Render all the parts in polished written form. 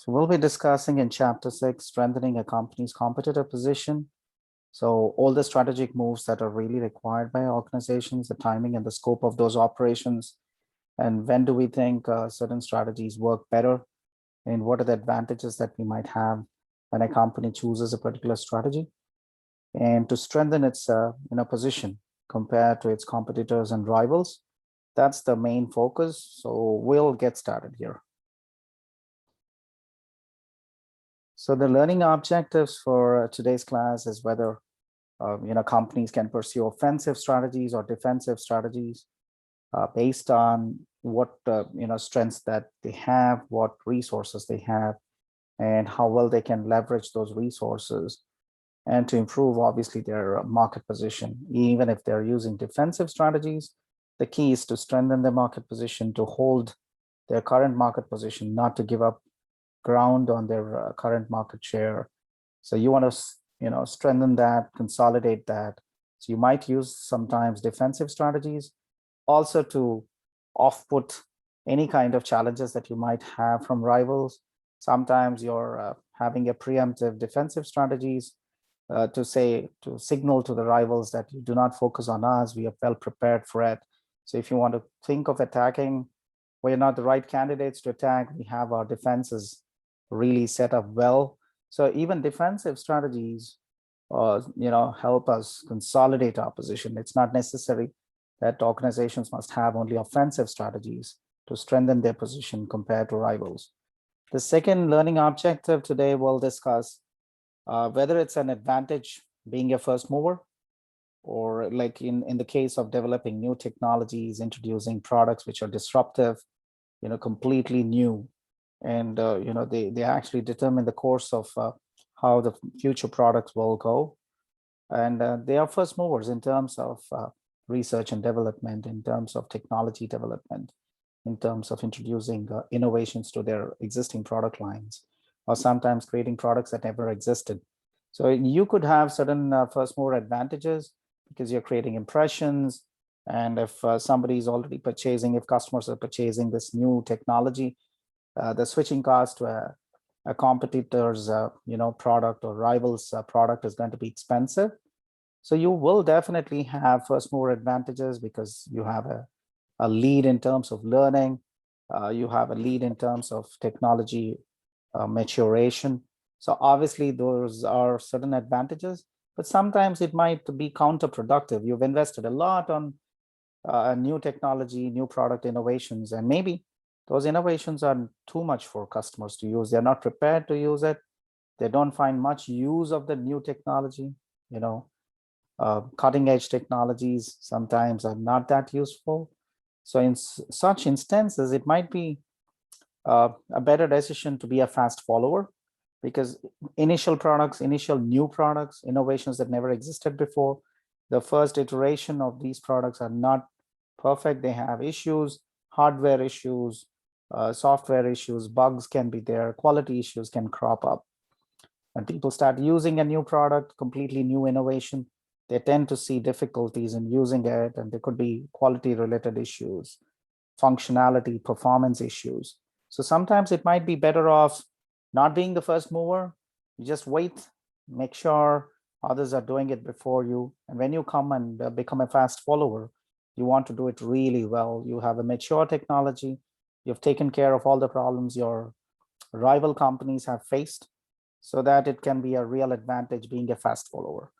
So we'll be discussing in Chapter 6, strengthening a company's competitive position. So all the strategic moves that are really required by organizations, the timing and the scope of those operations, and when do we think certain strategies work better, and what are the advantages that we might have when a company chooses a particular strategy, and to strengthen its position compared to its competitors and rivals. That's the main focus. So we'll get started here. So the learning objectives for today's class is whether companies can pursue offensive strategies or defensive strategies based on what strengths that they have, what resources they have, and how well they can leverage those resources, and to improve obviously their market position. Even if they're using defensive strategies, the key is to strengthen their market position, to hold their current market position, not to give up ground on their current market share. So you want to strengthen that, consolidate that. So you might use sometimes defensive strategies also to off-put any kind of challenges that you might have from rivals. Sometimes you're having a preemptive defensive strategies to signal to the rivals that you do not focus on us, we are well prepared for it. So if you want to think of attacking, we're not the right candidates to attack, we have our defenses really set up well. So even defensive strategies help us consolidate our position. It's not necessary that organizations must have only offensive strategies to strengthen their position compared to rivals. The second learning objective today we'll discuss whether it's an advantage being a first mover, or like in the case of developing new technologies, introducing products which are disruptive, completely new, and they actually determine the course of how the future products will go. And they are first movers in terms of research and development, in terms of technology development, in terms of introducing innovations to their existing product lines, or sometimes creating products that never existed. So you could have certain first mover advantages because you're creating impressions. And if somebody is already purchasing, if customers are purchasing this new technology, the switching cost to a competitor's product or rival's product is going to be expensive. So you will definitely have first mover advantages because you have a lead in terms of learning. You have a lead in terms of technology maturation. So obviously those are certain advantages, but sometimes it might be counterproductive. You've invested a lot on new technology, new product innovations, and maybe those innovations are too much for customers to use. They're not prepared to use it. They don't find much use of the new technology. Cutting edge technologies sometimes are not that useful. So in such instances, it might be a better decision to be a fast follower, because initial new products, innovations that never existed before, the first iteration of these products are not perfect. They have issues, hardware issues, software issues, bugs can be there, quality issues can crop up. When people start using a new product, completely new innovation, they tend to see difficulties in using it, and there could be quality related issues, functionality, performance issues. So sometimes it might be better off not being the first mover. You just wait, make sure others are doing it before you. And when you come and become a fast follower, you want to do it really well. You have a mature technology. You've taken care of all the problems your rival companies have faced, so that it can be a real advantage being a fast follower.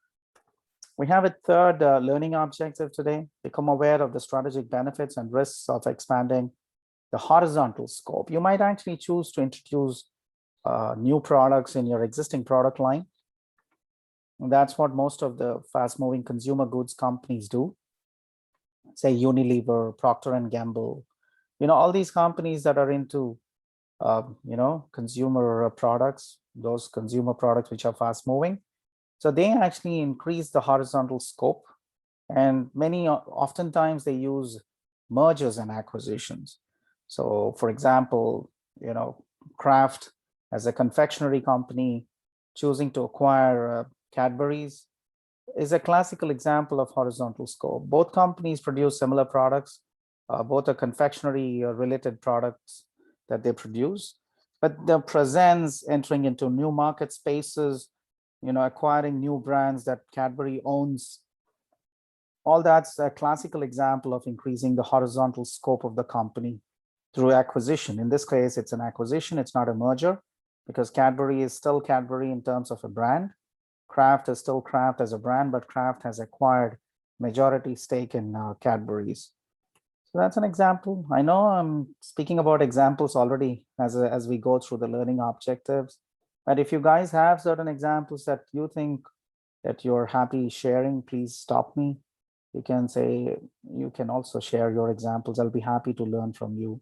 We have a third learning objective today: become aware of the strategic benefits and risks of expanding the horizontal scope. You might actually choose to introduce new products in your existing product line. And that's what most of the fast-moving consumer goods companies do. Say Unilever, Procter and Gamble, all these companies that are into consumer products, those consumer products which are fast-moving. So they actually increase the horizontal scope, and oftentimes they use mergers and acquisitions. So for example, Kraft as a confectionery company choosing to acquire Cadbury's is a classical example of horizontal scope. Both companies produce similar products. Both are confectionery related products that they produce. but the presence, entering into new market spaces, acquiring new brands that Cadbury owns, all that's a classical example of increasing the horizontal scope of the company through acquisition. In this case, it's an acquisition, it's not a merger, because Cadbury is still Cadbury in terms of a brand. Kraft is still Kraft as a brand, but Kraft has acquired majority stake in Cadbury's. So that's an example. I know I'm speaking about examples already as we go through the learning objectives, but if you guys have certain examples that you think that you're happy sharing, please stop me. You can also share your examples. I'll be happy to learn from you.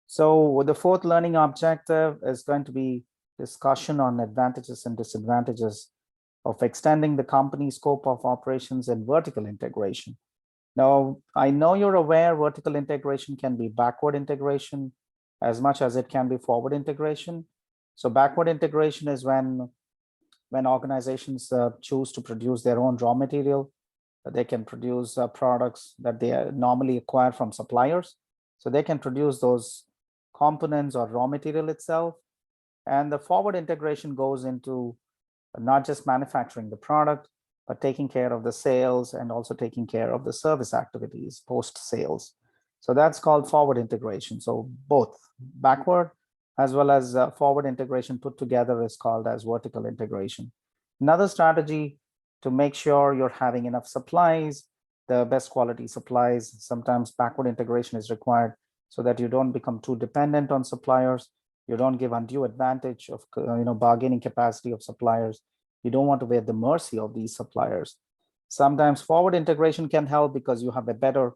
So the fourth learning objective is going to be discussion on advantages and disadvantages of extending the company scope of operations and vertical integration. Now, I know you're aware vertical integration can be backward integration as much as it can be forward integration. So backward integration is when organizations choose to produce their own raw material. They can produce products that they normally acquire from suppliers. So they can produce those components or raw material itself. And the forward integration goes into not just manufacturing the product, but taking care of the sales and also taking care of the service activities post-sales. So that's called forward integration. So both backward as well as forward integration put together is called as vertical integration. Another strategy to make sure you're having enough supplies, the best quality supplies. Sometimes backward integration is required so that you don't become too dependent on suppliers. You don't give undue advantage of bargaining capacity of suppliers. You don't want to be at the mercy of these suppliers. Sometimes forward integration can help because you have a better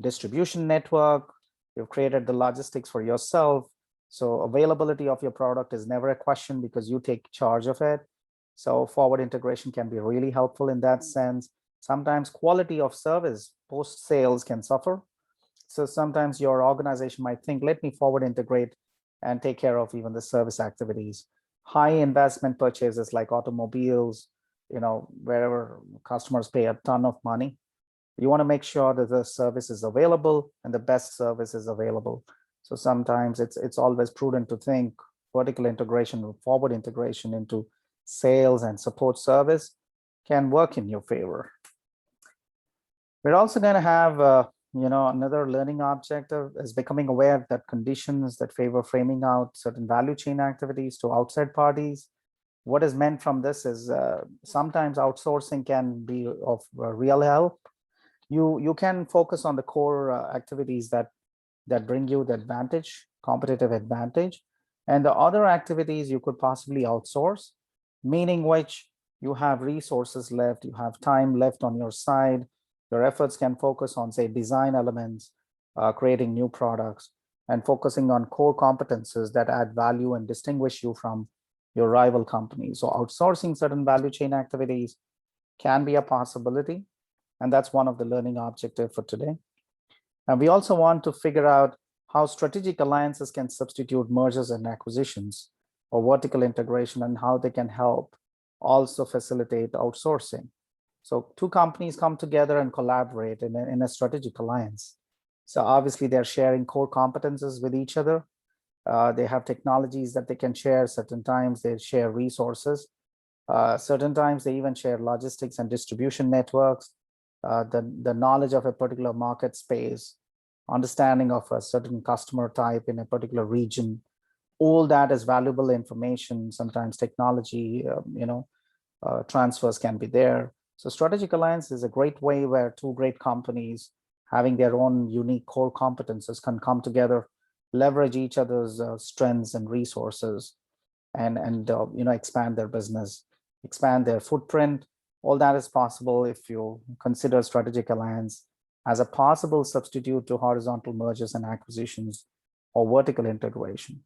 distribution network. You've created the logistics for yourself. So availability of your product is never a question because you take charge of it. So forward integration can be really helpful in that sense. Sometimes quality of service post-sales can suffer. So sometimes your organization might think, let me forward integrate and take care of even the service activities. High investment purchases like automobiles, wherever customers pay a ton of money, you want to make sure that the service is available and the best service is available. So sometimes it's always prudent to think vertical integration or forward integration into sales and support service can work in your favor. We're also going to have another learning objective is becoming aware that conditions that favor framing out certain value chain activities to outside parties. What is meant from this is sometimes outsourcing can be of real help. You can focus on the core activities that bring you the advantage, competitive advantage, and the other activities you could possibly outsource, meaning which you have resources left, you have time left on your side. Your efforts can focus on, say, design elements, creating new products, and focusing on core competences that add value and distinguish you from your rival companies. So outsourcing certain value chain activities can be a possibility, and that's one of the learning objectives for today. And we also want to figure out how strategic alliances can substitute mergers and acquisitions or vertical integration and how they can help also facilitate outsourcing. So two companies come together and collaborate in a strategic alliance. So obviously they're sharing core competences with each other. They have technologies that they can share. Certain times they share resources. Certain times they even share logistics and distribution networks, the knowledge of a particular market space, understanding of a certain customer type in a particular region. All that is valuable information. Sometimes technology, transfers can be there. So strategic alliance is a great way where two great companies having their own unique core competences can come together, leverage each other's strengths and resources, and expand their business, expand their footprint. All that is possible if you consider strategic alliance as a possible substitute to horizontal mergers and acquisitions or vertical integration.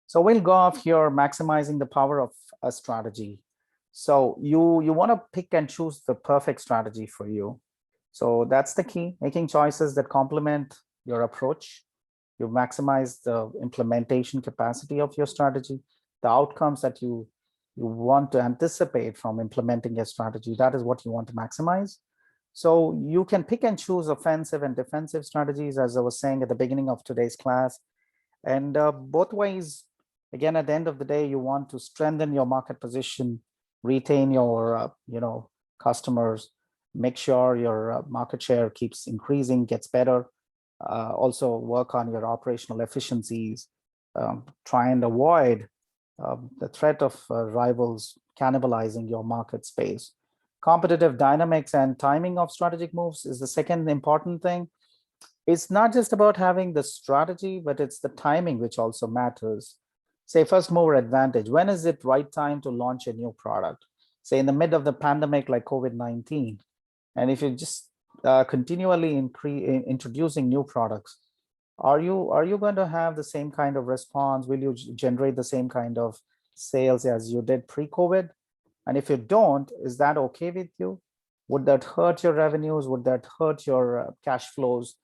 So we'll go off here, maximizing the power of a strategy. So you want to pick and choose the perfect strategy for you. So that's the key, making choices that complement your approach. You maximize the implementation capacity of your strategy, the outcomes that you want to anticipate from implementing a strategy. That is what you want to maximize. So you can pick and choose offensive and defensive strategies, as I was saying at the beginning of today's class. And both ways, again, at the end of the day, you want to strengthen your market position, retain your customers, make sure your market share keeps increasing, gets better. Also work on your operational efficiencies, try and avoid the threat of rivals cannibalizing your market space. Competitive dynamics and timing of strategic moves is the second important thing. It's not just about having the strategy, but it's the timing which also matters. Say first mover advantage. When is it right time to launch a new product? Say in the mid of the pandemic like COVID-19. And if you just continually introducing new products, are you going to have the same kind of response? Will you generate the same kind of sales as you did pre-COVID? And if you don't, is that okay with you? Would that hurt your revenues? Would that hurt your cash flows?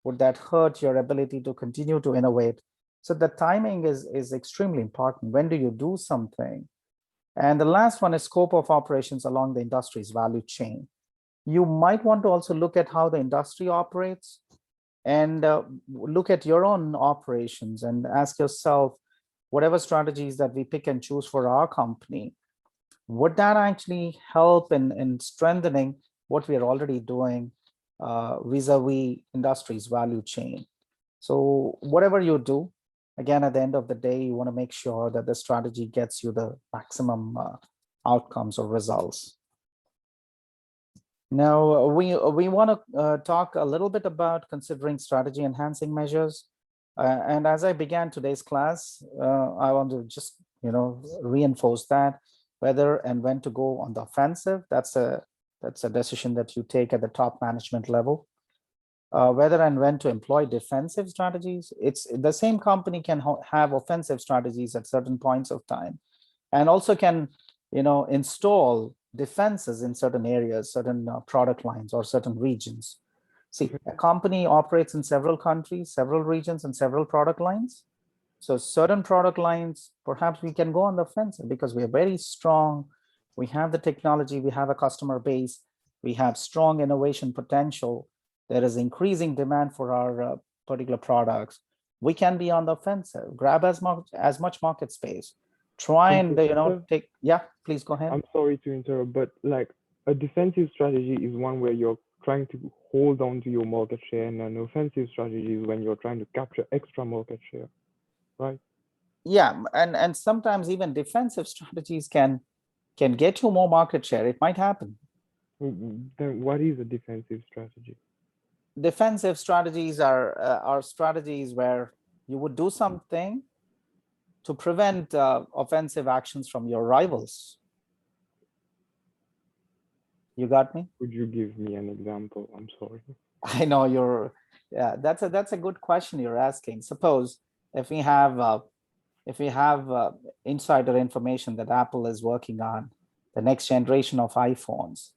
Would that hurt your ability to continue to innovate? So the timing is extremely important. When do you do something? And the last one is scope of operations along the industry's value chain. You might want to also look at how the industry operates and look at your own operations and ask yourself, whatever strategies that we pick and choose for our company, would that actually help in strengthening what we are already doing vis-a-vis industry's value chain? So whatever you do, again, at the end of the day, you want to make sure that the strategy gets you the maximum outcomes or results. Now, we want to talk a little bit about considering strategy enhancing measures. And as I began today's class, I want to just reinforce that whether and when to go on the offensive. That's a decision that you take at the top management level. Whether and when to employ defensive strategies. It's the same company can have offensive strategies at certain points of time, and also can install defenses in certain areas, certain product lines or certain regions. See, a company operates in several countries, several regions, and several product lines. So certain product lines, perhaps we can go on the offensive because we are very strong. We have the technology, we have a customer base, we have strong innovation potential. There is increasing demand for our particular products. We can be on the offensive, grab as much market space. Try and take. Yeah, please go ahead. I'm sorry to interrupt, but like a defensive strategy is one where you're trying to hold on to your market share, and an offensive strategy is when you're trying to capture extra market share, right? Yeah, and sometimes even defensive strategies can get you more market share. It might happen. Then what is a defensive strategy? Defensive strategies are strategies where you would do something to prevent offensive actions from your rivals. You got me? Could you give me an example? I'm sorry. I know yeah, that's a good question you're asking. Suppose if we have insider information that Apple is working on the next generation of iPhones,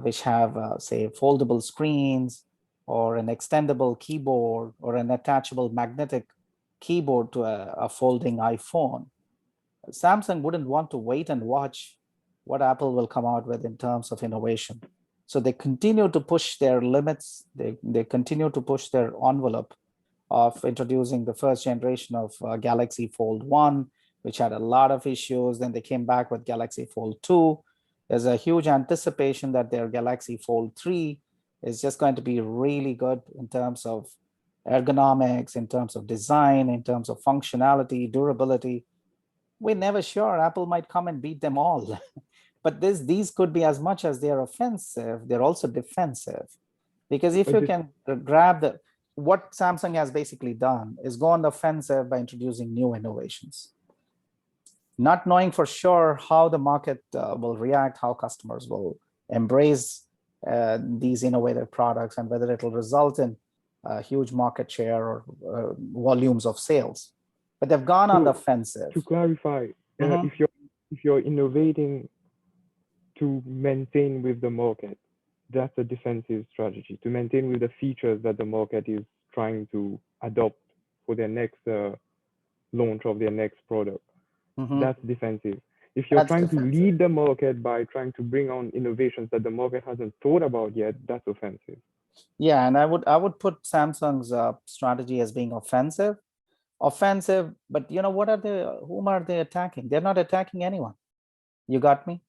which have say foldable screens or an extendable keyboard or an attachable magnetic keyboard to a folding iPhone, Samsung wouldn't want to wait and watch what Apple will come out with in terms of innovation. So they continue to push their limits. They continue to push their envelope of introducing the first generation of Galaxy Fold 1, which had a lot of issues. Then they came back with Galaxy Fold 2. There's a huge anticipation that their Galaxy Fold 3 is just going to be really good in terms of ergonomics, in terms of design, in terms of functionality, durability. We're never sure. Apple might come and beat them all. But these could be, as much as they're offensive, they're also defensive. Because if you can grab what Samsung has basically done is go on the offensive by introducing new innovations, not knowing for sure how the market will react, how customers will embrace these innovative products, and whether it will result in huge market share or volumes of sales. But they've gone on the offensive. To clarify, if you're innovating to maintain with the market, that's a defensive strategy. To maintain with the features that the market is trying to adopt for their next launch of their next product, that's defensive. If you're trying to lead the market by trying to bring on innovations that the market hasn't thought about yet, that's offensive. Yeah, and I would put Samsung's strategy as being offensive. offensive, but you know, what are they, whom are they attacking? They're not attacking anyone. You got me?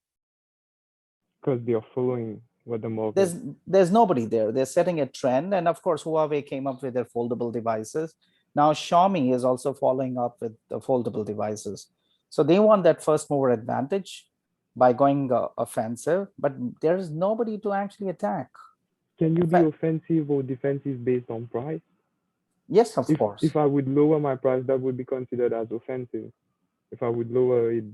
Because they are following what the market. There's nobody there. They're setting a trend. And of course, Huawei came up with their foldable devices. Now Xiaomi is also following up with the foldable devices. So they want that first mover advantage by going offensive, but there is nobody to actually attack. Can you be offensive or defensive based on price? Yes, of course. If I would lower my price, that would be considered as offensive. If I would lower it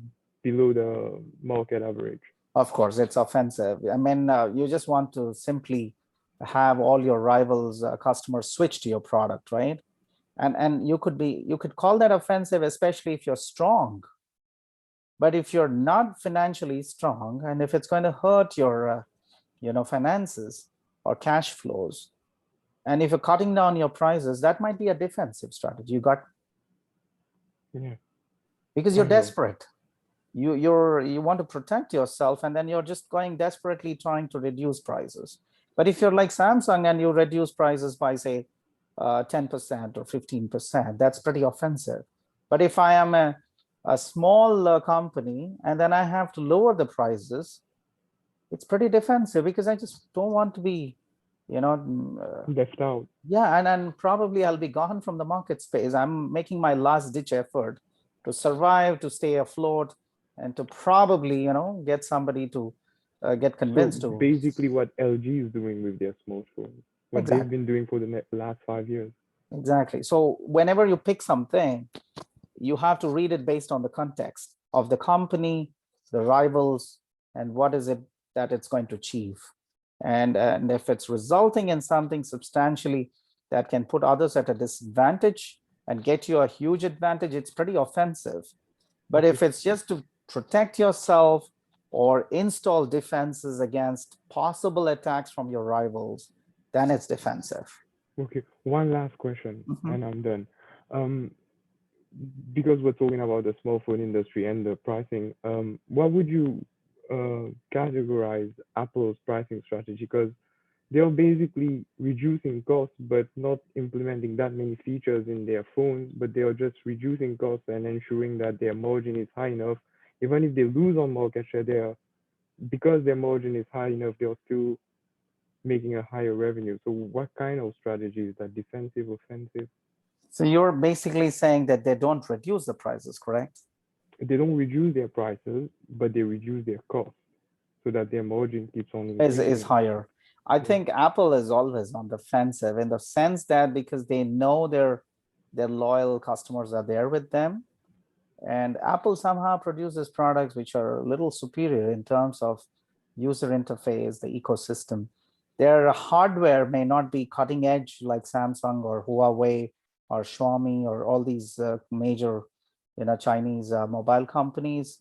below the market average. Of course, it's offensive. I mean, you just want to simply have all your rivals customers switch to your product, right? And you could call that offensive, especially if you're strong. But if you're not financially strong, and if it's going to hurt your finances or cash flows, and if you're cutting down your prices, that might be a defensive strategy. You got, yeah, because you're desperate. You want to protect yourself, and then you're just going desperately trying to reduce prices. But if you're like Samsung and you reduce prices by say 10% or 15%, that's pretty offensive. But if I am a small company and then I have to lower the prices, it's pretty defensive, because I just don't want to be, left out. Yeah, and probably I'll be gone from the market space. I'm making my last ditch effort to survive, to stay afloat, and to probably, get somebody to get convinced So to. basically what LG is doing with their smartphones, what they've been doing for the last 5 years. Exactly. So whenever you pick something, you have to read it based on the context of the company, the rivals, and what is it that it's going to achieve. And if it's resulting in something substantially that can put others at a disadvantage and get you a huge advantage, it's pretty offensive. But if it's just to protect yourself or install defenses against possible attacks from your rivals, then it's defensive. Okay, one last question, and I'm done. Because we're talking about the smartphone industry and the pricing, what would you categorize Apple's pricing strategy? Because they're basically reducing costs, but not implementing that many features in their phones, but they are just reducing costs and ensuring that their margin is high enough. Even if they lose on market share, because their margin is high enough, they're still making a higher revenue. So what kind of strategy is that? Defensive, offensive? So you're basically saying that they don't reduce the prices, correct? They don't reduce their prices, but they reduce their costs so that their margin keeps on increasing. Is higher. I think Apple is always on the offensive, in the sense that because they know their loyal customers are there with them, and Apple somehow produces products which are a little superior in terms of user interface, the ecosystem. Their hardware may not be cutting edge like Samsung or Huawei or Xiaomi or all these major, Chinese mobile companies.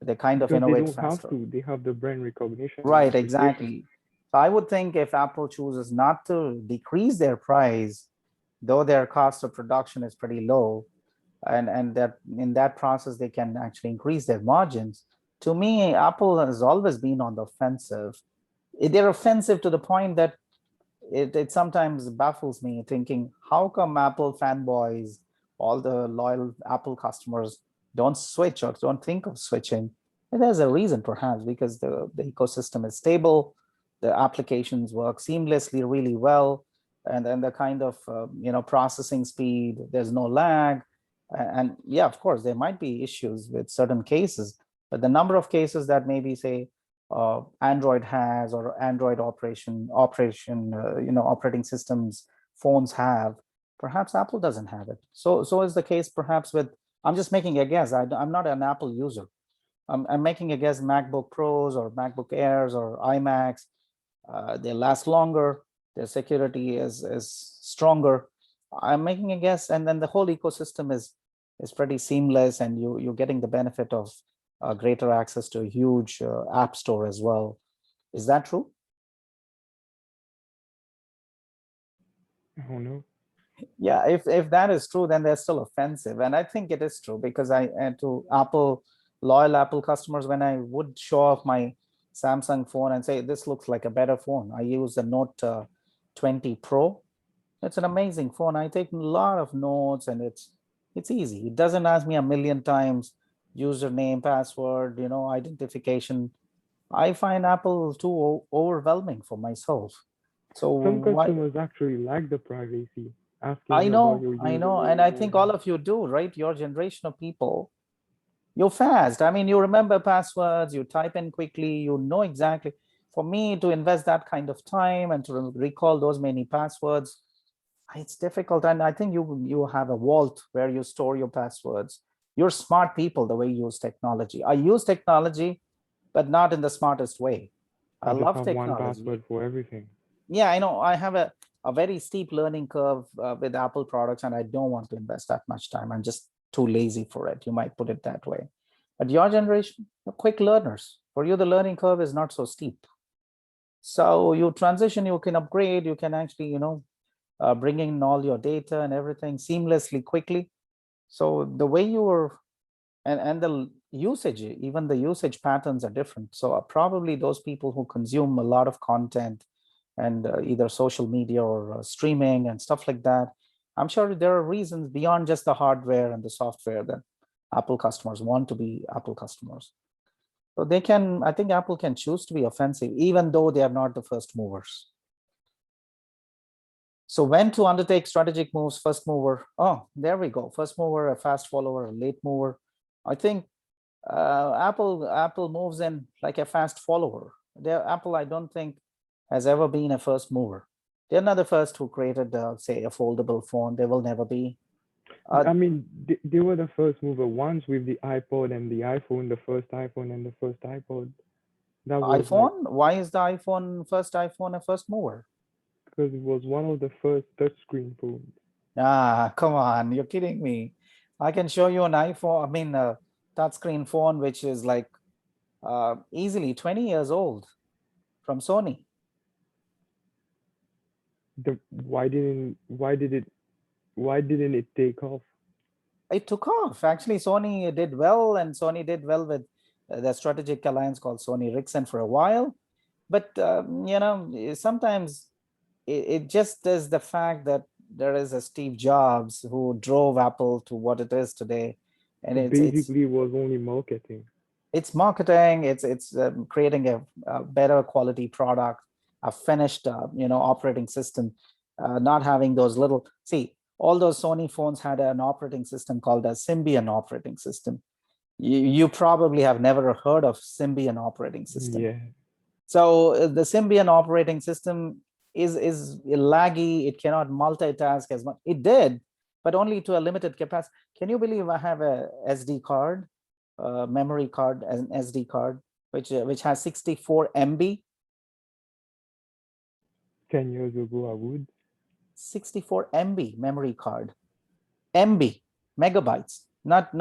They kind of innovate faster. They don't have to. They have the brand recognition. Right, exactly. So I would think if Apple chooses not to decrease their price, though their cost of production is pretty low, and that in that process they can actually increase their margins. To me, Apple has always been on the offensive. They're offensive to the point that it sometimes baffles me, thinking, how come Apple fanboys, all the loyal Apple customers, don't switch or don't think of switching? And there's a reason, perhaps, because the ecosystem is stable, the applications work seamlessly really well, and then the kind of processing speed, there's no lag. And yeah, of course, there might be issues with certain cases, but the number of cases that maybe say Android has, or Android operating systems phones have, perhaps Apple doesn't have it. So is the case perhaps with, I'm just making a guess. I'm not an Apple user. I'm making a guess. MacBook Pros or MacBook Airs or iMacs, they last longer. Their security is stronger. I'm making a guess, and then the whole ecosystem is pretty seamless, and you're getting the benefit of greater access to a huge app store as well. Is that true? I don't know. Yeah, if that is true, then they're still offensive, and I think it is true, because to loyal Apple customers, when I would show off my Samsung phone and say, this looks like a better phone. I use the Note 20 Pro. It's an amazing phone. I take a lot of notes, and It's easy. It doesn't ask me a million times username, password, identification. I find Apple too overwhelming for myself. So Some why? customers actually like the privacy, asking I you about know, your I know, and I username think all and of you do, right? Your generation of people, you're fast. I mean, you remember passwords, you type in quickly, you know exactly. For me to invest that kind of time and to recall those many passwords, it's difficult. And I think you have a vault where you store your passwords. You're smart people the way you use technology. I use technology, but not in the smartest way. I I just love have one technology. password for everything. Yeah, I know. I have a very steep learning curve with Apple products, and I don't want to invest that much time. I'm just too lazy for it. You might put it that way. But your generation, you're quick learners. For you, the learning curve is not so steep. So you transition, you can upgrade, you can actually, bring in all your data and everything seamlessly, quickly. So the way you were, and the usage, even the usage patterns are different. So probably those people who consume a lot of content and either social media or streaming and stuff like that, I'm sure there are reasons beyond just the hardware and the software that Apple customers want to be Apple customers. So they can, I think Apple can choose to be offensive, even though they are not the first movers. So when to undertake strategic moves, first mover. Oh, there we go. First mover, a fast follower, a late mover. I think Apple moves in like a fast follower. Apple, I don't think, has ever been a first mover. They're not the first who created, say, a foldable phone. They will never be. I mean, they were the first mover once with the iPod and the iPhone, the first iPhone and the first iPod. That was like, iPhone? Why is the first iPhone a first mover? because it was one of the first touchscreen phones. Ah, come on, you're kidding me. I can show you an iPhone, I mean, a touchscreen phone, which is like easily 20 years old from Sony. Why didn't it take off? It took off. Actually, Sony did well, and Sony did well with the strategic alliance called Sony Ericsson for a while. But sometimes it just is the fact that there is a Steve Jobs who drove Apple to what it is today, and So it's basically, it was only marketing. it's marketing. It's creating a better quality product, a finished operating system, not having those little. See, all those Sony phones had an operating system called a Symbian operating system. You probably have never heard of Symbian operating system. Yeah. So the Symbian operating system is laggy. It cannot multitask as much. It did, but only to a limited capacity. Can you believe I have a SD card, memory card, as an SD card, which has 64 MB? 10 years ago, I would. 64 MB memory card. MB, megabytes, not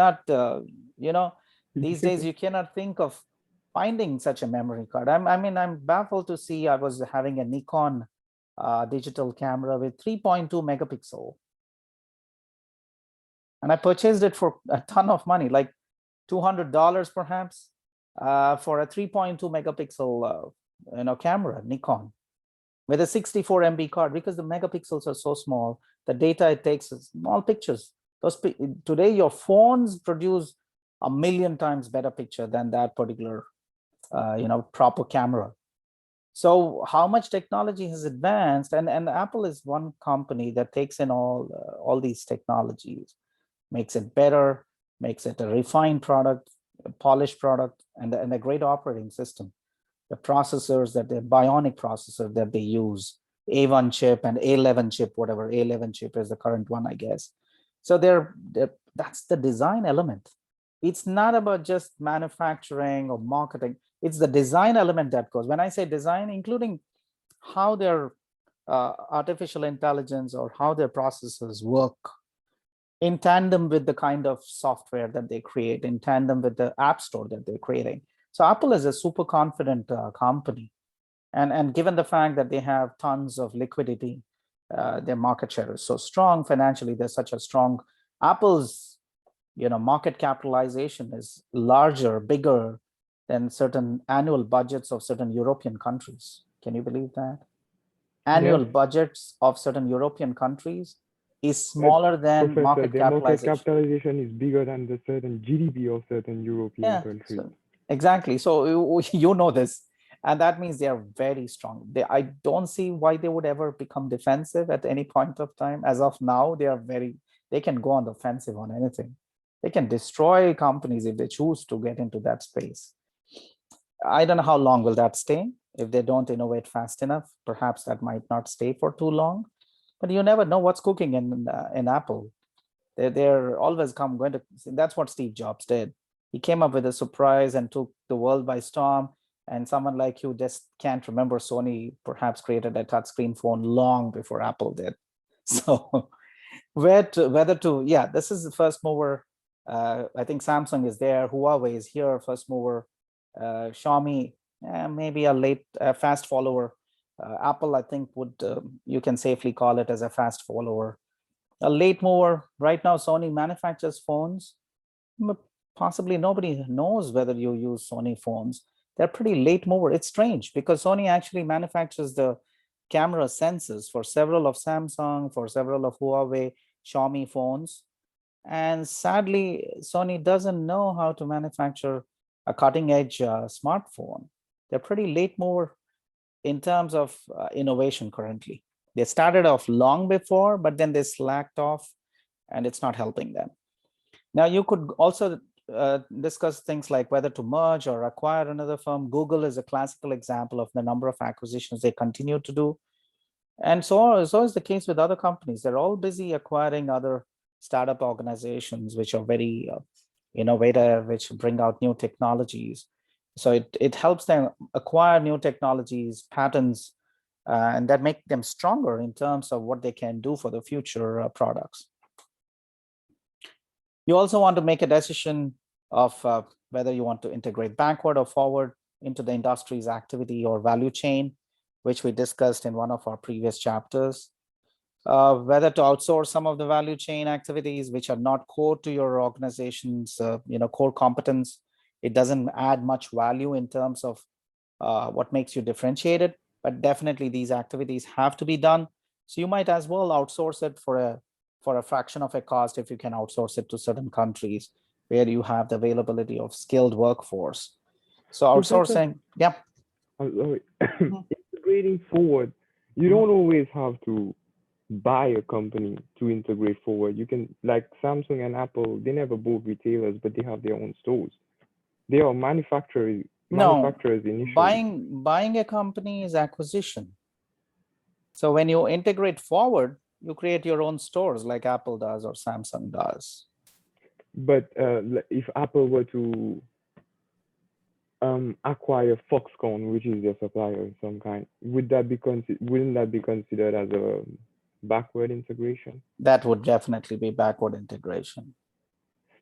these days you cannot think of finding such a memory card. I mean, I'm baffled to see. I was having a Nikon digital camera with 3.2 megapixel, and I purchased it for a ton of money, like $200 perhaps, for a 3.2 megapixel camera, Nikon, with a 64 MB card, because the megapixels are so small. The data it takes is small pictures. Today, your phones produce a million times better picture than that particular, proper camera. So how much technology has advanced, and Apple is one company that takes in all these technologies, makes it better, makes it a refined product, a polished product, and a great operating system. The processors, that the bionic processor that they use, A1 chip and A11 chip, whatever A11 chip is the current one, I guess. So that's the design element. It's not about just manufacturing or marketing. It's the design element that goes. When I say design, including how their artificial intelligence or how their processors work in tandem with the kind of software that they create, in tandem with the app store that they're creating. So Apple is a super confident company. And given the fact that they have tons of liquidity, their market share is so strong financially, they're such a strong. Apple's market capitalization is larger, bigger than certain annual budgets of certain European countries. Can you believe that? Yes. Annual budgets of certain European countries is smaller than Professor, market their market capitalization. capitalization is bigger than the certain GDP of certain European Yeah, countries. so, exactly. So you know this, and that means they are very strong. I don't see why they would ever become defensive at any point of time. As of now, they can go on the offensive on anything. They can destroy companies if they choose to get into that space. I don't know how long will that stay. If they don't innovate fast enough, perhaps that might not stay for too long. But you never know what's cooking in Apple. They're always going to. That's what Steve Jobs did. He came up with a surprise and took the world by storm. And someone like you just can't remember Sony perhaps created a touchscreen phone long before Apple did. So whether to, yeah, this is the first mover. I think Samsung is there. Huawei is here, first mover. Xiaomi, maybe a late fast follower. Apple, I think you can safely call it as a fast follower. A late mover right now. Sony manufactures phones. Possibly nobody knows whether you use Sony phones. They're pretty late mover. It's strange because Sony actually manufactures the camera sensors for several of Samsung, for several of Huawei, Xiaomi phones. And sadly, Sony doesn't know how to manufacture a cutting edge smartphone. They're pretty late mover in terms of innovation currently. They started off long before, but then they slacked off and it's not helping them. Now, you could also discuss things like whether to merge or acquire another firm. Google is a classical example of the number of acquisitions they continue to do. And so is the case with other companies. They're all busy acquiring other startup organizations, which are very innovative, which bring out new technologies. So it helps them acquire new technologies, patents, and that make them stronger in terms of what they can do for the future products. You also want to make a decision of whether you want to integrate backward or forward into the industry's activity or value chain, which we discussed in one of our previous chapters. Whether to outsource some of the value chain activities which are not core to your organization's core competence. It doesn't add much value in terms of what makes you differentiated, but definitely these activities have to be done. So you might as well outsource it for a fraction of a cost if you can outsource it to certain countries where you have the availability of skilled workforce. So outsourcing, yeah. Integrating forward, you don't always have to buy a company to integrate forward. You can, like Samsung and Apple, they never both retailers, but they have their own stores. They are manufacturers initially. Buying a company is acquisition. So when you integrate forward, you create your own stores like Apple does or Samsung does. But if Apple were to acquire Foxconn, which is their supplier of some kind, wouldn't that be considered as a backward integration? That would definitely be backward integration.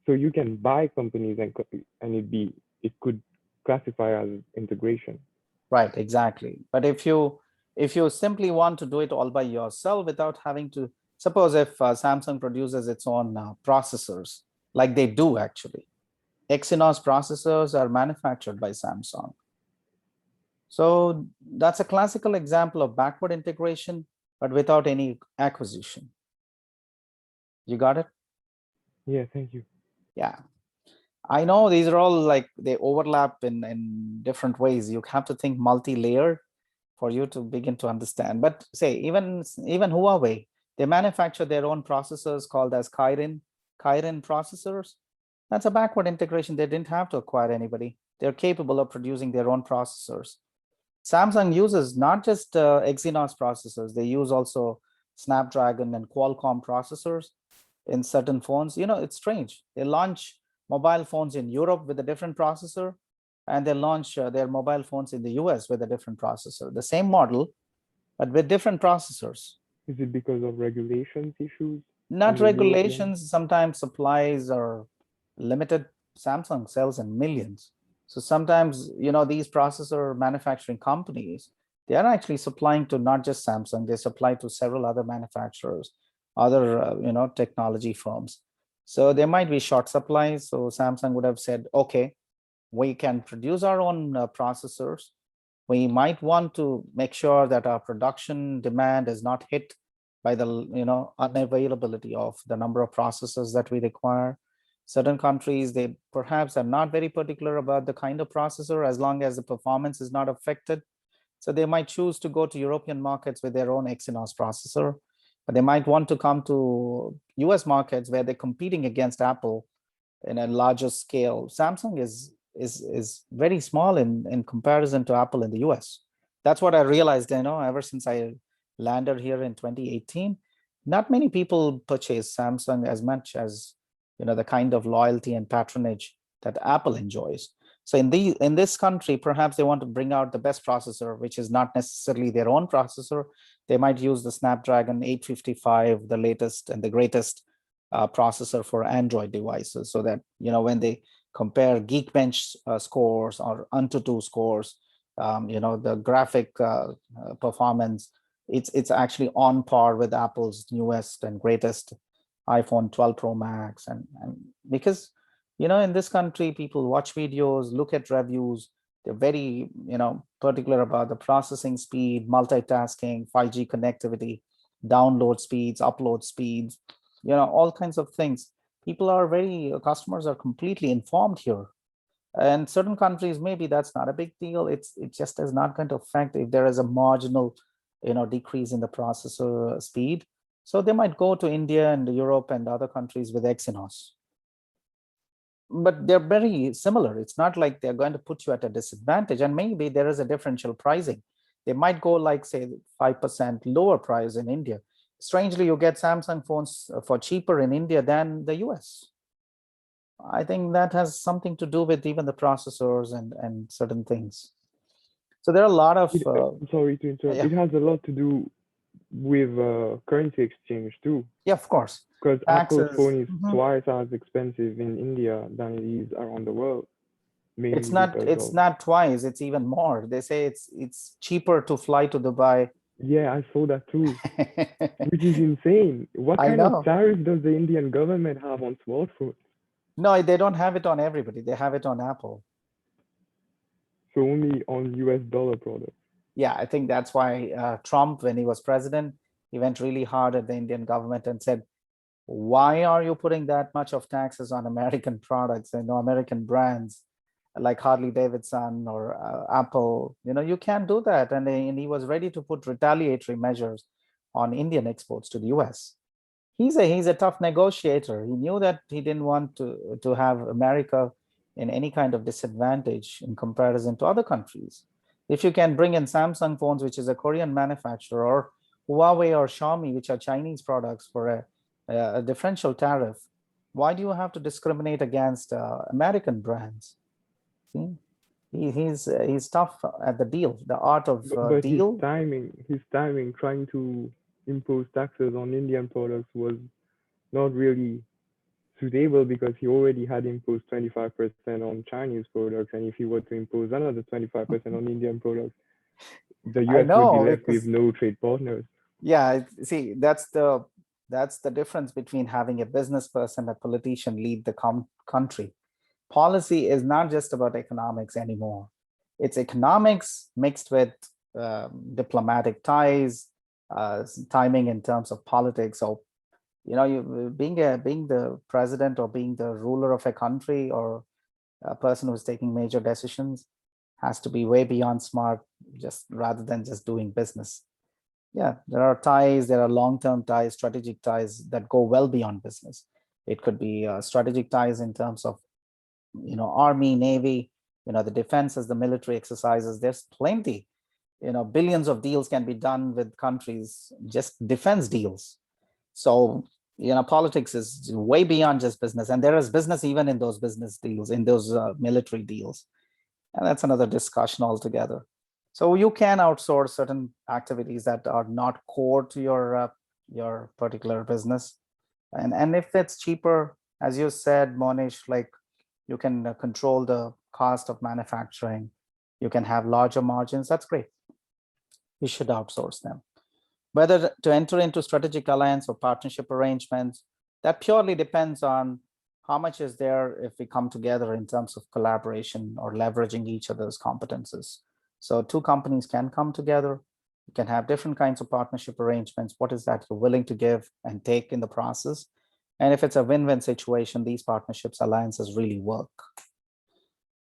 So you can buy companies and it could classify as integration. Right, exactly. But if you simply want to do it all by yourself without having to, suppose if Samsung produces its own processors, like they do actually. Exynos processors are manufactured by Samsung. So that's a classical example of backward integration, but without any acquisition. You got it? Yeah, thank you. Yeah. I know these are all like they overlap in different ways. You have to think multi-layered for you to begin to understand. But say even Huawei, they manufacture their own processors called as Kirin processors. That's a backward integration. They didn't have to acquire anybody. They're capable of producing their own processors. Samsung uses not just Exynos processors, they use also Snapdragon and Qualcomm processors in certain phones. It's strange. They launch mobile phones in Europe with a different processor, and they launch their mobile phones in the US with a different processor. The same model, but with different processors. Is it because of regulations issues? Not regulations, sometimes supplies are limited. Samsung sells in millions. So sometimes, these processor manufacturing companies, they are actually supplying to not just Samsung, they supply to several other manufacturers, other, technology firms. So there might be short supplies. So Samsung would have said, okay, we can produce our own processors. We might want to make sure that our production demand is not hit by the unavailability of the number of processors that we require. Certain countries, they perhaps are not very particular about the kind of processor as long as the performance is not affected. So they might choose to go to European markets with their own Exynos processor, but they might want to come to US markets where they're competing against Apple in a larger scale. Samsung is very small in comparison to Apple in the US. That's what I realized, ever since I landed here in 2018. Not many people purchase Samsung as much as the kind of loyalty and patronage that Apple enjoys. So in this country, perhaps they want to bring out the best processor, which is not necessarily their own processor. They might use the Snapdragon 855, the latest and the greatest processor for Android devices, so that when they compare Geekbench scores or Antutu scores, the graphic performance, it's actually on par with Apple's newest and greatest iPhone 12 Pro Max, and because in this country, people watch videos, look at reviews. They're very particular about the processing speed, multitasking, 5G connectivity, download speeds, upload speeds, all kinds of things. Customers are completely informed here. And certain countries, maybe that's not a big deal. It just is not going to affect if there is a marginal decrease in the processor speed. So they might go to India and Europe and other countries with Exynos. But they're very similar. It's not like they're going to put you at a disadvantage. And maybe there is a differential pricing. They might go like, say, 5% lower price in India. Strangely, you get Samsung phones for cheaper in India than the US. I think that has something to do with even the processors and certain things. So there are a lot of... sorry to interrupt. Yeah. It has a lot to do with currency exchange too. Yeah, of course. Because Apple's phone is twice as expensive in India than it is around the world. It's not twice, it's even more. They say it's cheaper to fly to Dubai. Yeah, I saw that too, which is insane. What kind of tariff does the Indian government have on smartphones? No, they don't have it on everybody. They have it on Apple. So only on US dollar products. Yeah, I think that's why Trump, when he was president, he went really hard at the Indian government and said, why are you putting that much of taxes on American products and American brands like Harley Davidson or Apple? You can't do that. And he was ready to put retaliatory measures on Indian exports to the US. He's a tough negotiator. He knew that he didn't want to have America in any kind of disadvantage in comparison to other countries. If you can bring in Samsung phones, which is a Korean manufacturer, or Huawei or Xiaomi, which are Chinese products, for a differential tariff, why do you have to discriminate against American brands? See? He's tough at the deal, the art of deal. His timing trying to impose taxes on Indian products was not really suitable, because he already had imposed 25% on Chinese products, and if he were to impose another 25% on Indian products, the US would be left with no trade partners. Yeah, see, that's the difference between having a business person, a politician lead the country. Policy is not just about economics anymore. It's economics mixed with diplomatic ties, timing in terms of politics. So, being the president or being the ruler of a country, or a person who's taking major decisions, has to be way beyond smart, rather than just doing business. Yeah, there are ties, there are long-term ties, strategic ties that go well beyond business. It could be strategic ties in terms of, Army, Navy, the defenses, the military exercises. There's plenty, billions of deals can be done with countries, just defense deals. So, politics is way beyond just business. And there is business even in those business deals, in those military deals. And that's another discussion altogether. So you can outsource certain activities that are not core to your particular business. And if it's cheaper, as you said, Monish, like you can control the cost of manufacturing, you can have larger margins, that's great. You should outsource them. Whether to enter into strategic alliance or partnership arrangements, that purely depends on how much is there if we come together in terms of collaboration or leveraging each other's competences. So two companies can come together. You can have different kinds of partnership arrangements. What is that you're willing to give and take in the process? And if it's a win-win situation, these partnerships, alliances really work.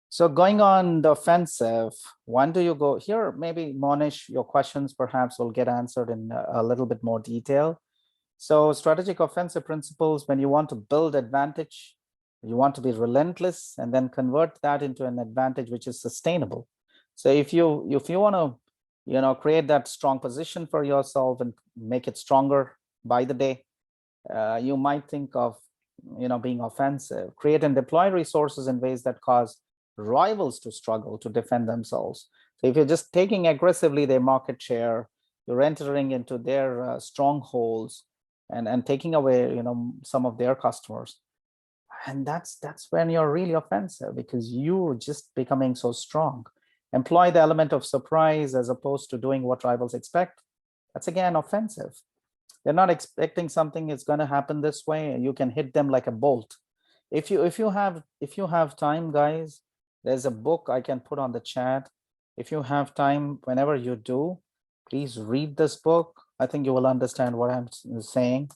So going on the offensive, when do you go here? Maybe Monish, your questions perhaps will get answered in a little bit more detail. So strategic offensive principles, when you want to build advantage, you want to be relentless and then convert that into an advantage which is sustainable. So if you want to, create that strong position for yourself and make it stronger by the day, you might think of, being offensive, create and deploy resources in ways that cause rivals to struggle to defend themselves. So if you're just taking aggressively their market share, you're entering into their strongholds and taking away, some of their customers. And that's when you're really offensive, because you're just becoming so strong. Employ the element of surprise as opposed to doing what rivals expect. That's again offensive. They're not expecting something is going to happen this way, and you can hit them like a bolt. If you have time, guys, there's a book I can put on the chat. If you have time, whenever you do, please read this book. I think you will understand what I'm saying.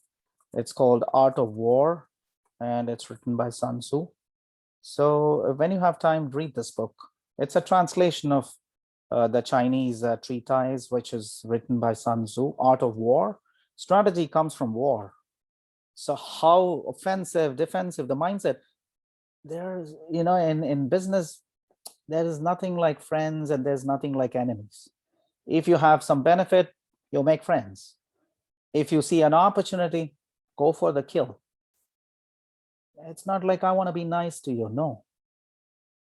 It's called Art of War, and it's written by Sun Tzu. So when you have time, read this book. It's a translation of the Chinese treatise, which is written by Sun Tzu, Art of War. Strategy comes from war. So how offensive, defensive, the mindset, there's, in business, there is nothing like friends and there's nothing like enemies. If you have some benefit, you'll make friends. If you see an opportunity, go for the kill. It's not like I want to be nice to you. No,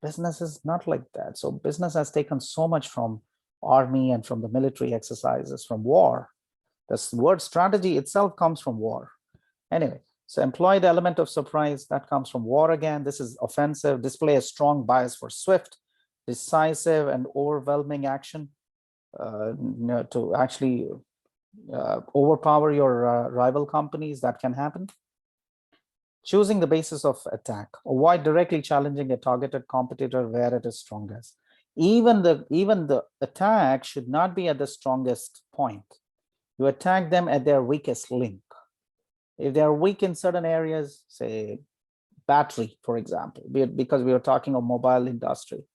business is not like that. So business has taken so much from army and from the military exercises, from war. The word strategy itself comes from war. Anyway, so employ the element of surprise, that comes from war again. This is offensive. Display a strong bias for swift, decisive, and overwhelming action to actually overpower your rival companies. That can happen. Choosing the basis of attack. Avoid directly challenging a targeted competitor where it is strongest. Even the attack should not be at the strongest point. You attack them at their weakest link. If they are weak in certain areas, say battery, for example, because we are talking of mobile industry.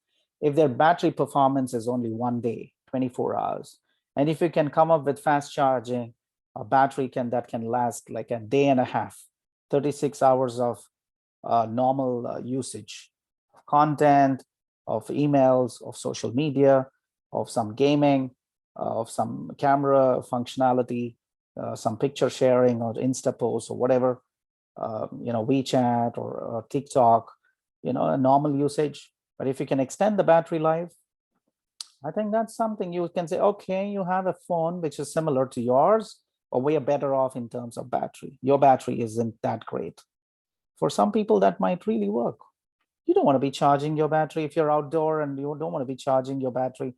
If their battery performance is only 1 day, 24 hours, and if you can come up with fast charging, a battery that can last like a day and a half, 36 hours of normal usage of content, of emails, of social media, of some gaming, of some camera functionality, some picture sharing or Insta posts or whatever, WeChat or TikTok, a normal usage. But if you can extend the battery life, I think that's something you can say, okay, you have a phone which is similar to yours, but we are better off in terms of battery. Your battery isn't that great. For some people, that might really work. You don't want to be charging your battery if you're outdoor, and you don't want to be charging your battery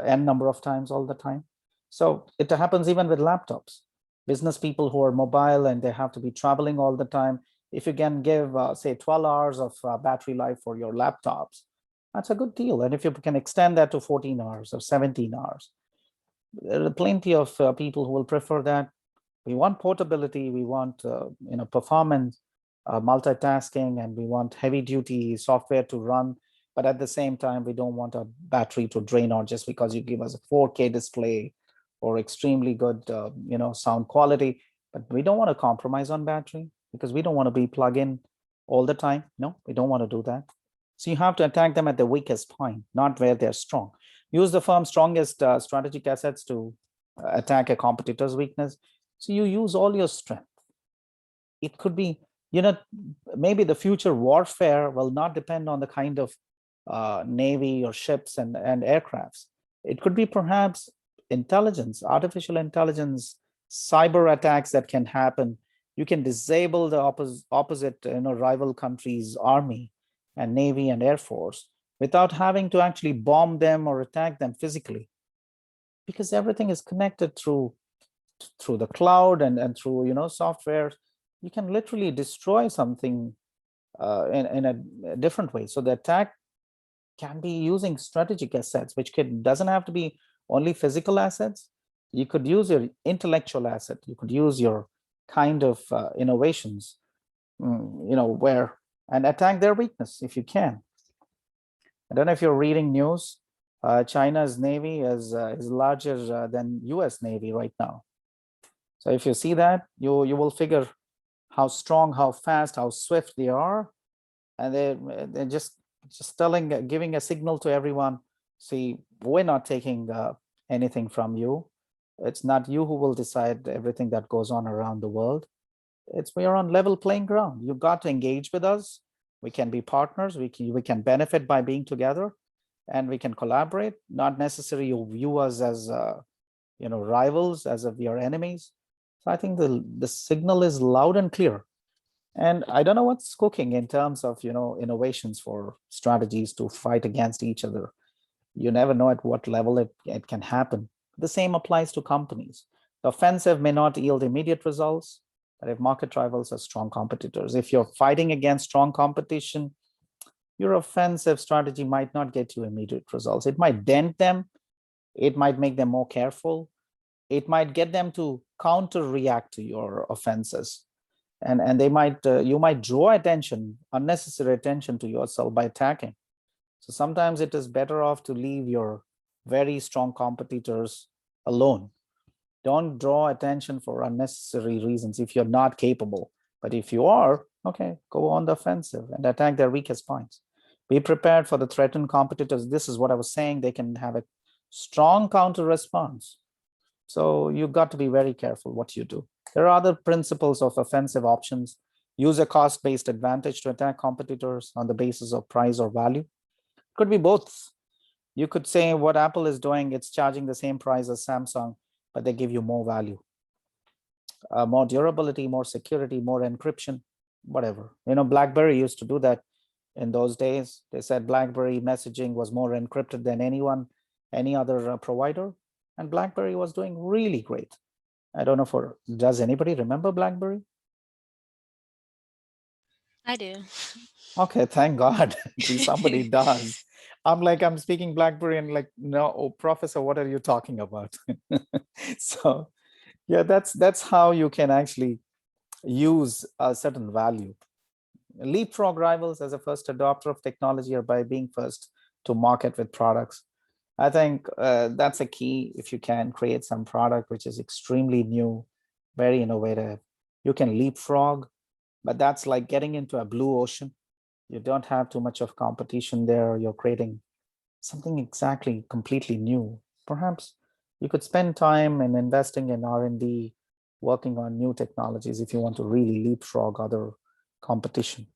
n number of times all the time. So it happens even with laptops. Business people who are mobile and they have to be traveling all the time, if you can give, say, 12 hours of battery life for your laptops, that's a good deal. And if you can extend that to 14 hours or 17 hours, there are plenty of people who will prefer that. We want portability, we want performance, multitasking, and we want heavy duty software to run. But at the same time, we don't want a battery to drain out just because you give us a 4K display or extremely good sound quality. But we don't want to compromise on battery because we don't want to be plug in all the time. No, we don't want to do that. So you have to attack them at the weakest point, not where they're strong. Use the firm's strongest strategic assets to attack a competitor's weakness. So you use all your strength. It could be, maybe the future warfare will not depend on the kind of navy or ships and aircrafts. It could be perhaps intelligence, artificial intelligence, cyber attacks that can happen. You can disable the opposite rival country's army and navy and air force without having to actually bomb them or attack them physically, because everything is connected through the cloud and through software. You can literally destroy something in a different way. So the attack can be using strategic assets, which doesn't have to be only physical assets. You could use your intellectual asset. You could use your kind of innovations, where, and attack their weakness if you can. I don't know if you're reading news. China's Navy is larger than US Navy right now. So if you see that, you will figure how strong, how fast, how swift they are. And they're just giving a signal to everyone, see, we're not taking anything from you. It's not you who will decide everything that goes on around the world. We are on level playing ground. You've got to engage with us. We can be partners. We can benefit by being together, and we can collaborate. Not necessarily you view us as rivals, as if we are enemies. So I think the signal is loud and clear. And I don't know what's cooking in terms of innovations for strategies to fight against each other. You never know at what level it can happen. The same applies to companies. The offensive may not yield immediate results, but if market rivals are strong competitors, if you're fighting against strong competition, your offensive strategy might not get you immediate results. It might dent them. It might make them more careful. It might get them to counter-react to your offenses. And they might you might draw unnecessary attention to yourself by attacking. So sometimes it is better off to leave your very strong competitors alone. Don't draw attention for unnecessary reasons if you're not capable. But if you are, okay, go on the offensive and attack their weakest points. Be prepared for the threatened competitors. This is what I was saying. They can have a strong counter response. So you've got to be very careful what you do. There are other principles of offensive options. Use a cost-based advantage to attack competitors on the basis of price or value. Could be both. You could say what Apple is doing, it's charging the same price as Samsung, but they give you more value, more durability, more security, more encryption, whatever. BlackBerry used to do that in those days. They said BlackBerry messaging was more encrypted than any other provider, and BlackBerry was doing really great. I don't know does anybody remember BlackBerry? I do. Okay, thank God. Somebody does. I'm speaking BlackBerry and like, no, oh, professor, what are you talking about? So yeah, that's how you can actually use a certain value. Leapfrog rivals as a first adopter of technology or by being first to market with products. I think that's a key. If you can create some product which is extremely new, very innovative, you can leapfrog, but that's like getting into a blue ocean. You don't have too much of competition there. You're creating something exactly completely new. Perhaps you could spend time in investing in R&D, working on new technologies if you want to really leapfrog other competition.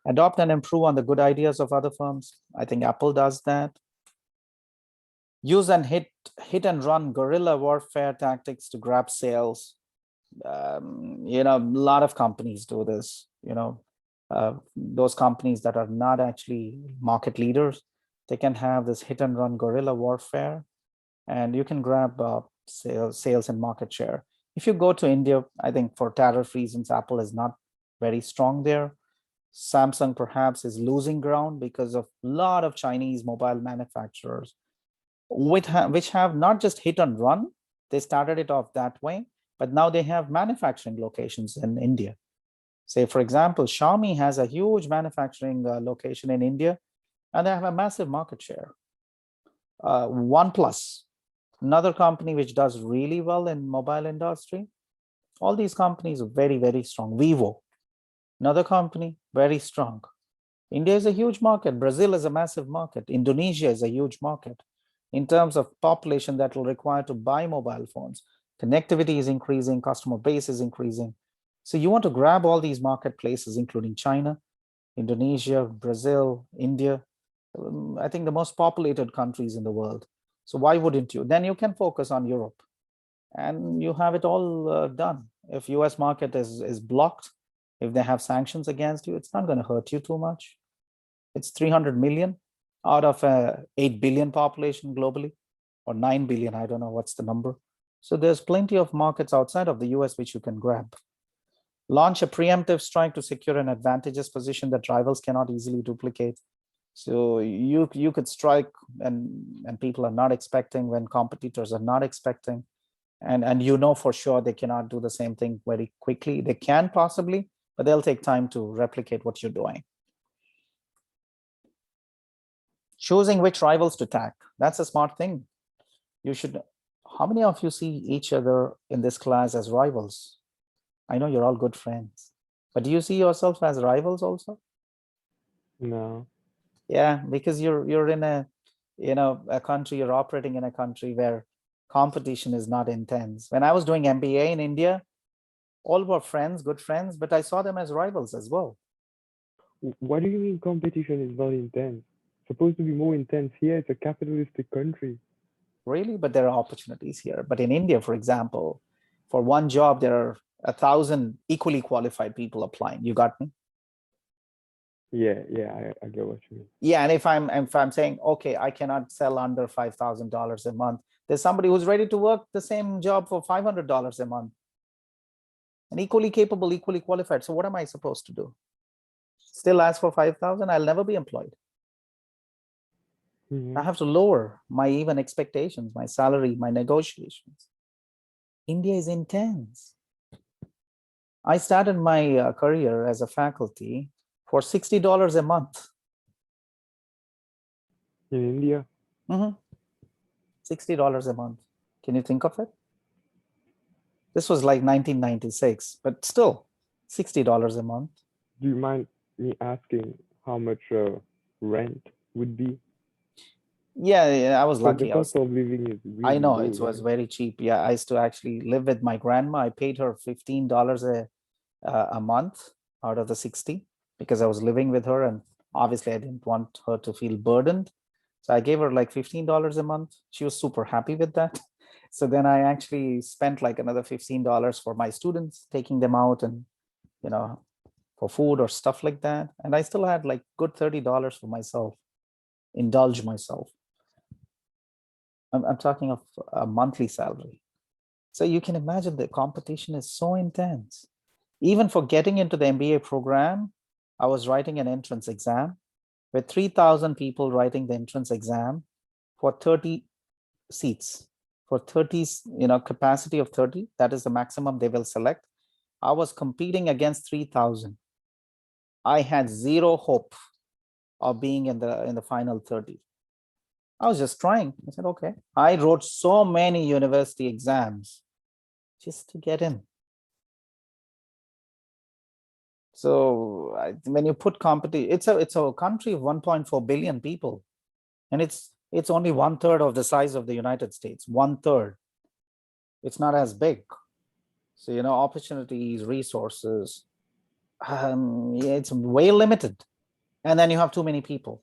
Adopt and improve on the good ideas of other firms. I think Apple does that. Use and hit and run guerrilla warfare tactics to grab sales. A lot of companies do this. Those companies that are not actually market leaders, they can have this hit and run guerrilla warfare, and you can grab sales and market share. If you go to India, I think for tariff reasons, Apple is not very strong there. Samsung perhaps is losing ground because of a lot of Chinese mobile manufacturers which have not just hit and run. They started it off that way, but now they have manufacturing locations in India. Say, for example, Xiaomi has a huge manufacturing location in India, and they have a massive market share. OnePlus, another company which does really well in mobile industry. All these companies are very, very strong. Vivo, another company, very strong. India is a huge market. Brazil is a massive market. Indonesia is a huge market. In terms of population that will require to buy mobile phones, connectivity is increasing, customer base is increasing. So you want to grab all these marketplaces, including China, Indonesia, Brazil, India, I think the most populated countries in the world. So why wouldn't you? Then you can focus on Europe and you have it all done. If US market is blocked, if they have sanctions against you, it's not going to hurt you too much. It's 300 million out of a 8 billion population globally, or 9 billion, I don't know what's the number. So there's plenty of markets outside of the US which you can grab. Launch a preemptive strike to secure an advantageous position that rivals cannot easily duplicate. So you could strike and people are not expecting when competitors are not expecting, and you know for sure they cannot do the same thing very quickly. They can possibly, but they'll take time to replicate what you're doing. Choosing which rivals to attack, that's a smart thing. You should. How many of you see each other in this class as rivals? I know you're all good friends, but do you see yourself as rivals also? No. Yeah, because you're in a, a country, you're operating in a country where competition is not intense. When I was doing MBA in India, all were friends, good friends, but I saw them as rivals as well. What do you mean competition is not intense? Supposed to be more intense here. It's a capitalistic country. Really, but there are opportunities here. But in India, for example, for one job, there are 1,000 equally qualified people applying. You got me? Yeah, I get what you mean. Yeah, and if I'm saying, okay, I cannot sell under $5,000 a month, there's somebody who's ready to work the same job for $500 a month, and equally capable, equally qualified. So what am I supposed to do? Still ask for 5,000? I'll never be employed. Mm-hmm. I have to lower my even expectations, my salary, my negotiations. India is intense. I started my career as a faculty for $60 a month. In India? $60 a month. Can you think of it? This was like 1996, but still $60 a month. Do you mind me asking how much rent would be? Yeah, I was Because the lucky. cost of living is I really know low, it was right? very cheap. Yeah, I used to actually live with my grandma. I paid her $15 a month out of the 60 because I was living with her, and obviously I didn't want her to feel burdened. So I gave her like $15 a month. She was super happy with that. So then I actually spent like another $15 for my students, taking them out and, for food or stuff like that. And I still had like good $30 for myself, indulge myself. I'm talking of a monthly salary. So you can imagine the competition is so intense. Even for getting into the MBA program, I was writing an entrance exam with 3,000 people writing the entrance exam for 30 seats, for 30, capacity of 30. That is the maximum they will select. I was competing against 3,000. I had zero hope of being in the final 30. I was just trying. I said, okay. I wrote so many university exams just to get in. So when you put competition, it's a country of 1.4 billion people, and it's only 1/3 of the size of the United States. 1/3. It's not as big. So opportunities, resources, it's way limited. And then you have too many people,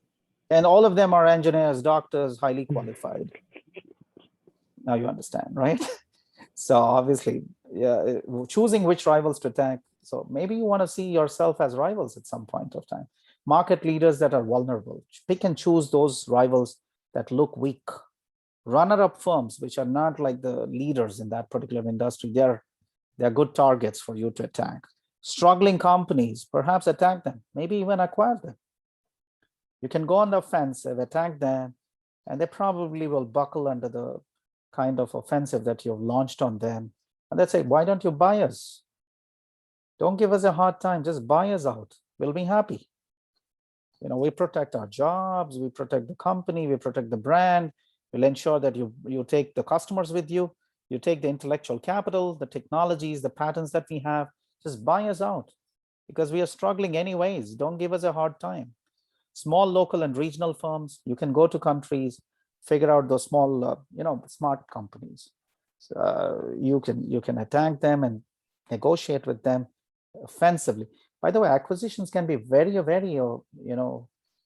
and all of them are engineers, doctors, highly qualified. Now you understand, right? So obviously, yeah, choosing which rivals to attack. So maybe you want to see yourself as rivals at some point of time. Market leaders that are vulnerable. Pick and choose those rivals that look weak. Runner-up firms, which are not like the leaders in that particular industry, they're good targets for you to attack. Struggling companies, perhaps attack them, maybe even acquire them. You can go on the offensive, attack them, and they probably will buckle under the kind of offensive that you've launched on them. And they say, why don't you buy us? Don't give us a hard time, just buy us out. We'll be happy. We protect our jobs, we protect the company, we protect the brand. We'll ensure that you take the customers with you, you take the intellectual capital, the technologies, the patents that we have. Just buy us out because we are struggling anyways. Don't give us a hard time. Small local and regional firms, you can go to countries, figure out those small, smart companies. You can attack them and negotiate with them offensively. By the way, acquisitions can be very, very,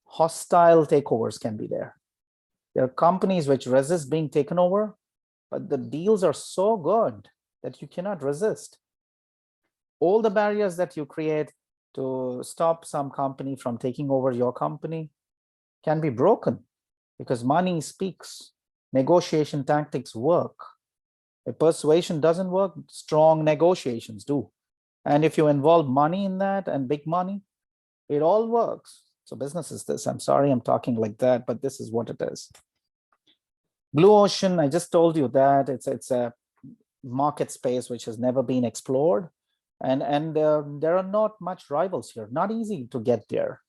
hostile takeovers can be there. There are companies which resist being taken over, but the deals are so good that you cannot resist. All the barriers that you create to stop some company from taking over your company can be broken because money speaks. Negotiation tactics work. If persuasion doesn't work, strong negotiations do. And if you involve money in that and big money, it all works. So business is this. I'm sorry I'm talking like that, but this is what it is. Blue ocean, I just told you that it's a market space which has never been explored. And there are not much rivals here, not easy to get there.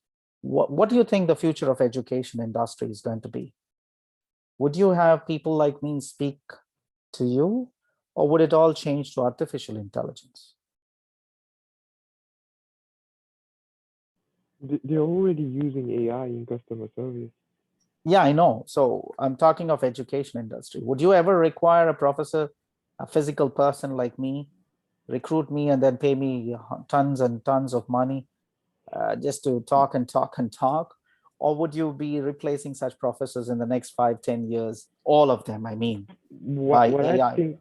What do you think the future of education industry is going to be? Would you have people like me speak to you, or would it all change to artificial intelligence? They're already using AI in customer service. Yeah, I know. So I'm talking of education industry. Would you ever require a professor, a physical person like me, recruit me and then pay me tons and tons of money just to talk and talk and talk? Or would you be replacing such professors in the next 5, 10 years? All of them, I mean, by What I AI. think,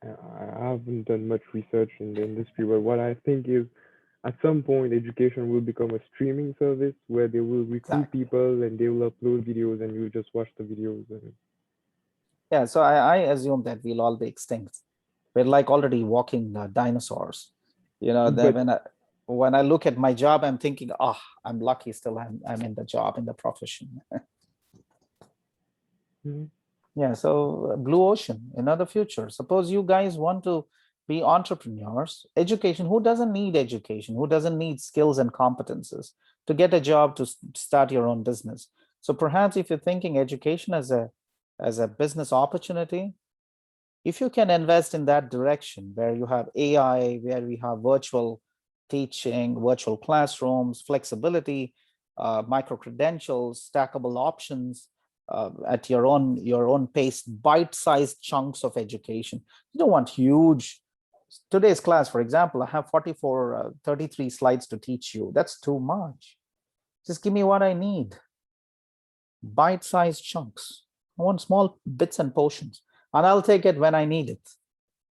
I haven't done much research in the industry, but what I think is at some point education will become a streaming service where they will recruit Exactly. people and they will upload videos and you just watch the videos. And Yeah, so I assume that we'll all be extinct. We're like already walking dinosaurs. Then but when I look at my job, I'm thinking, oh, I'm lucky still I'm in the job, in the profession. Mhm. Yeah, so blue ocean, the future. Suppose you guys want to be entrepreneurs, education, who doesn't need education? Who doesn't need skills and competences to get a job to start your own business? So perhaps if you're thinking education as a business opportunity, if you can invest in that direction where you have AI, where we have virtual teaching, virtual classrooms, flexibility, micro credentials, stackable options at your own pace, bite-sized chunks of education. You don't want huge. Today's class, for example, I have 33 slides to teach you. That's too much. Just give me what I need. Bite-sized chunks. I want small bits and portions, and I'll take it when I need it.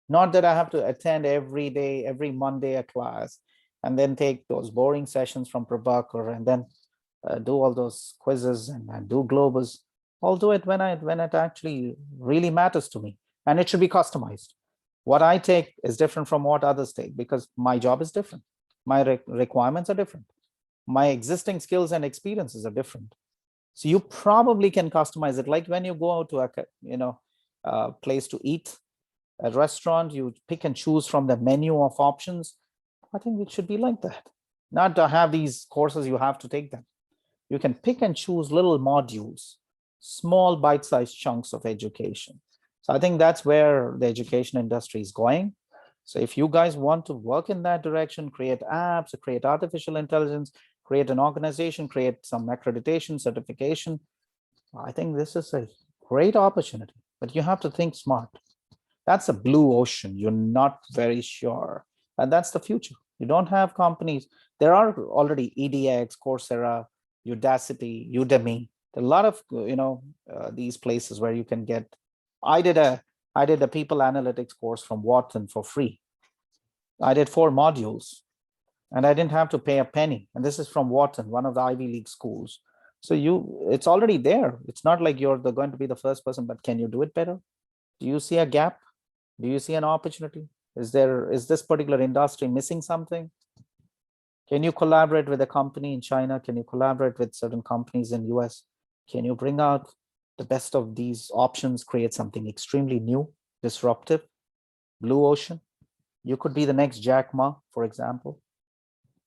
Not that I have to attend every day, every Monday a class, and then take those boring sessions from Prabhakar and then do all those quizzes and do Globus. I'll do it when it actually really matters to me, and it should be customized. What I take is different from what others take because my job is different. My requirements are different. My existing skills and experiences are different. So you probably can customize it, like when you go out to a place to eat, a restaurant, you pick and choose from the menu of options. I think it should be like that. Not to have these courses, you have to take them. You can pick and choose little modules, small bite-sized chunks of education. So I think that's where the education industry is going. So if you guys want to work in that direction, create apps, create artificial intelligence, create an organization, create some accreditation, certification, I think this is a great opportunity, but you have to think smart. That's a blue ocean. You're not very sure. And that's the future. You don't have companies. There are already EDX, Coursera, Udacity, Udemy. There are a lot of these places where you can get. I did a people analytics course from Wharton for free. I did 4 modules, and I didn't have to pay a penny. And this is from Wharton, one of the Ivy League schools. So it's already there. It's not like you're going to be the first person, but can you do it better? Do you see a gap? Do you see an opportunity? Is this particular industry missing something? Can you collaborate with a company in China? Can you collaborate with certain companies in US? Can you bring out the best of these options, create something extremely new, disruptive, blue ocean? You could be the next Jack Ma, for example.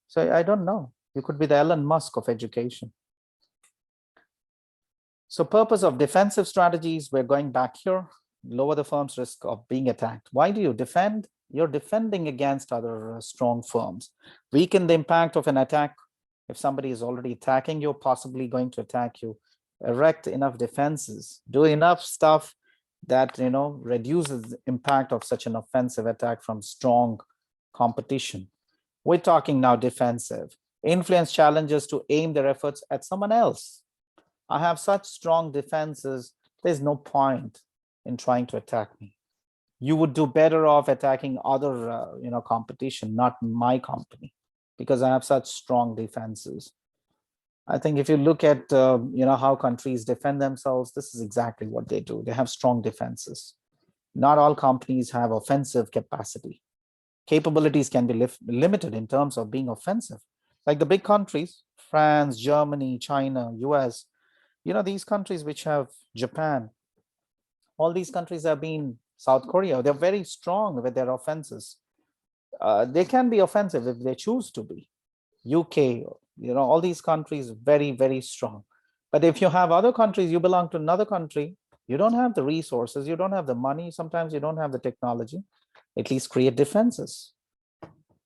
So I don't know. You could be the Elon Musk of education. So purpose of defensive strategies, we're going back here, lower the firm's risk of being attacked. Why do you defend? You're defending against other strong firms. Weaken the impact of an attack. If somebody is already attacking you, possibly going to attack you, erect enough defenses, do enough stuff that reduces the impact of such an offensive attack from strong competition. We're talking now defensive. Influence challenges to aim their efforts at someone else. I have such strong defenses, there's no point in trying to attack me. You would do better off attacking other competition, not my company, because I have such strong defenses. I think if you look at how countries defend themselves, this is exactly what they do. They have strong defenses. Not all companies have offensive capacity. Capabilities can be limited in terms of being offensive. Like the big countries, France, Germany, China, US, these countries which have Japan, all these countries have been South Korea. They're very strong with their offenses. They can be offensive if they choose to be. UK, all these countries very, very strong. But if you have other countries, you belong to another country, you don't have the resources, you don't have the money, sometimes you don't have the technology, at least create defenses.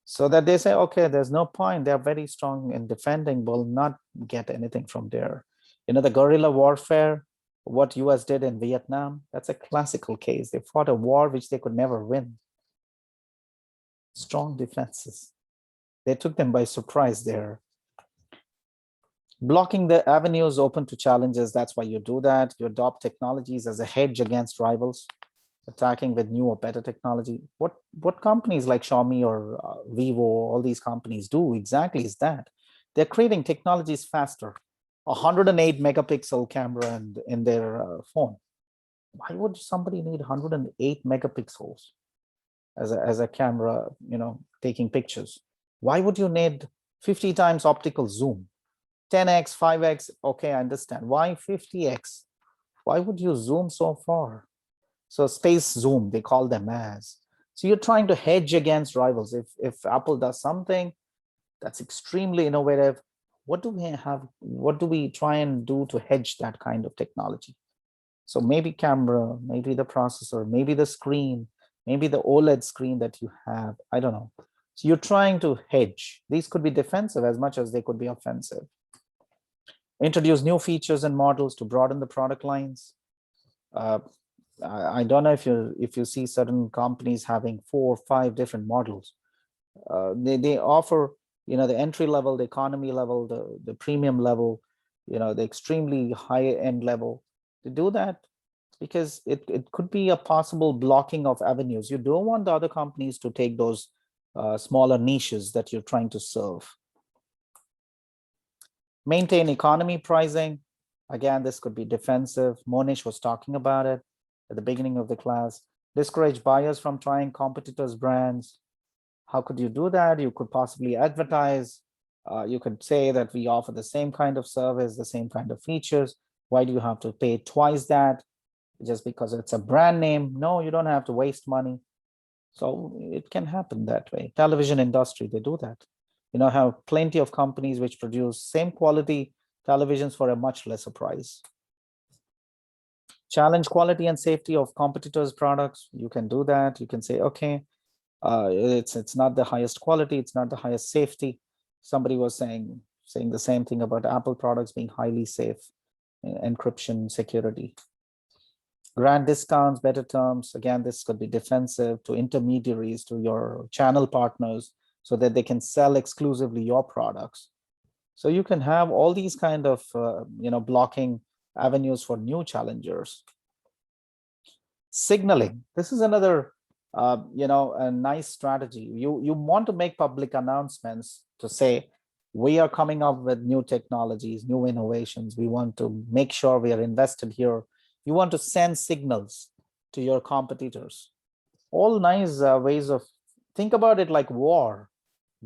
So that they say, okay, there's no point. They're very strong in defending, will not get anything from there. The guerrilla warfare, what US did in Vietnam, that's a classical case. They fought a war which they could never win. Strong defenses. They took them by surprise there. Blocking the avenues open to challenges, that's why you do that. You adopt technologies as a hedge against rivals, attacking with new or better technology. What companies like Xiaomi or Vivo, all these companies do exactly is that. They're creating technologies faster. 108 megapixel camera in their phone. Why would somebody need 108 megapixels as a camera, taking pictures? Why would you need 50 times optical zoom? 10x, 5x, okay, I understand. Why 50x? Why would you zoom so far? So space zoom, they call them as. So you're trying to hedge against rivals. If Apple does something that's extremely innovative, what do we have? What do we try and do to hedge that kind of technology? So maybe camera, maybe the processor, maybe the screen, maybe the OLED screen that you have. I don't know. So you're trying to hedge. These could be defensive as much as they could be offensive. Introduce new features and models to broaden the product lines. I don't know if you see certain companies having 4 or 5 different models. They offer, the entry level, the economy level, the premium level, the extremely high end level. To do that because it could be a possible blocking of avenues. You don't want the other companies to take those smaller niches that you're trying to serve. Maintain economy pricing. Again, this could be defensive. Monish was talking about it at the beginning of the class. Discourage buyers from trying competitors' brands. How could you do that? You could possibly advertise. You could say that we offer the same kind of service, the same kind of features. Why do you have to pay twice that just because it's a brand name? No, you don't have to waste money. So it can happen that way. Television industry, they do that. Have plenty of companies which produce same quality televisions for a much lesser price. Challenge quality and safety of competitors' products. You can do that. You can say, okay, it's not the highest quality, it's not the highest safety. Somebody was saying the same thing about Apple products being highly safe, encryption, security. Grant discounts, better terms. Again, this could be defensive to intermediaries, to your channel partners, so that they can sell exclusively your products. So you can have all these kind of blocking avenues for new challengers. Signaling. This is another a nice strategy. You want to make public announcements to say, we are coming up with new technologies, new innovations. We want to make sure we are invested here. You want to send signals to your competitors. All nice ways of, think about it like war.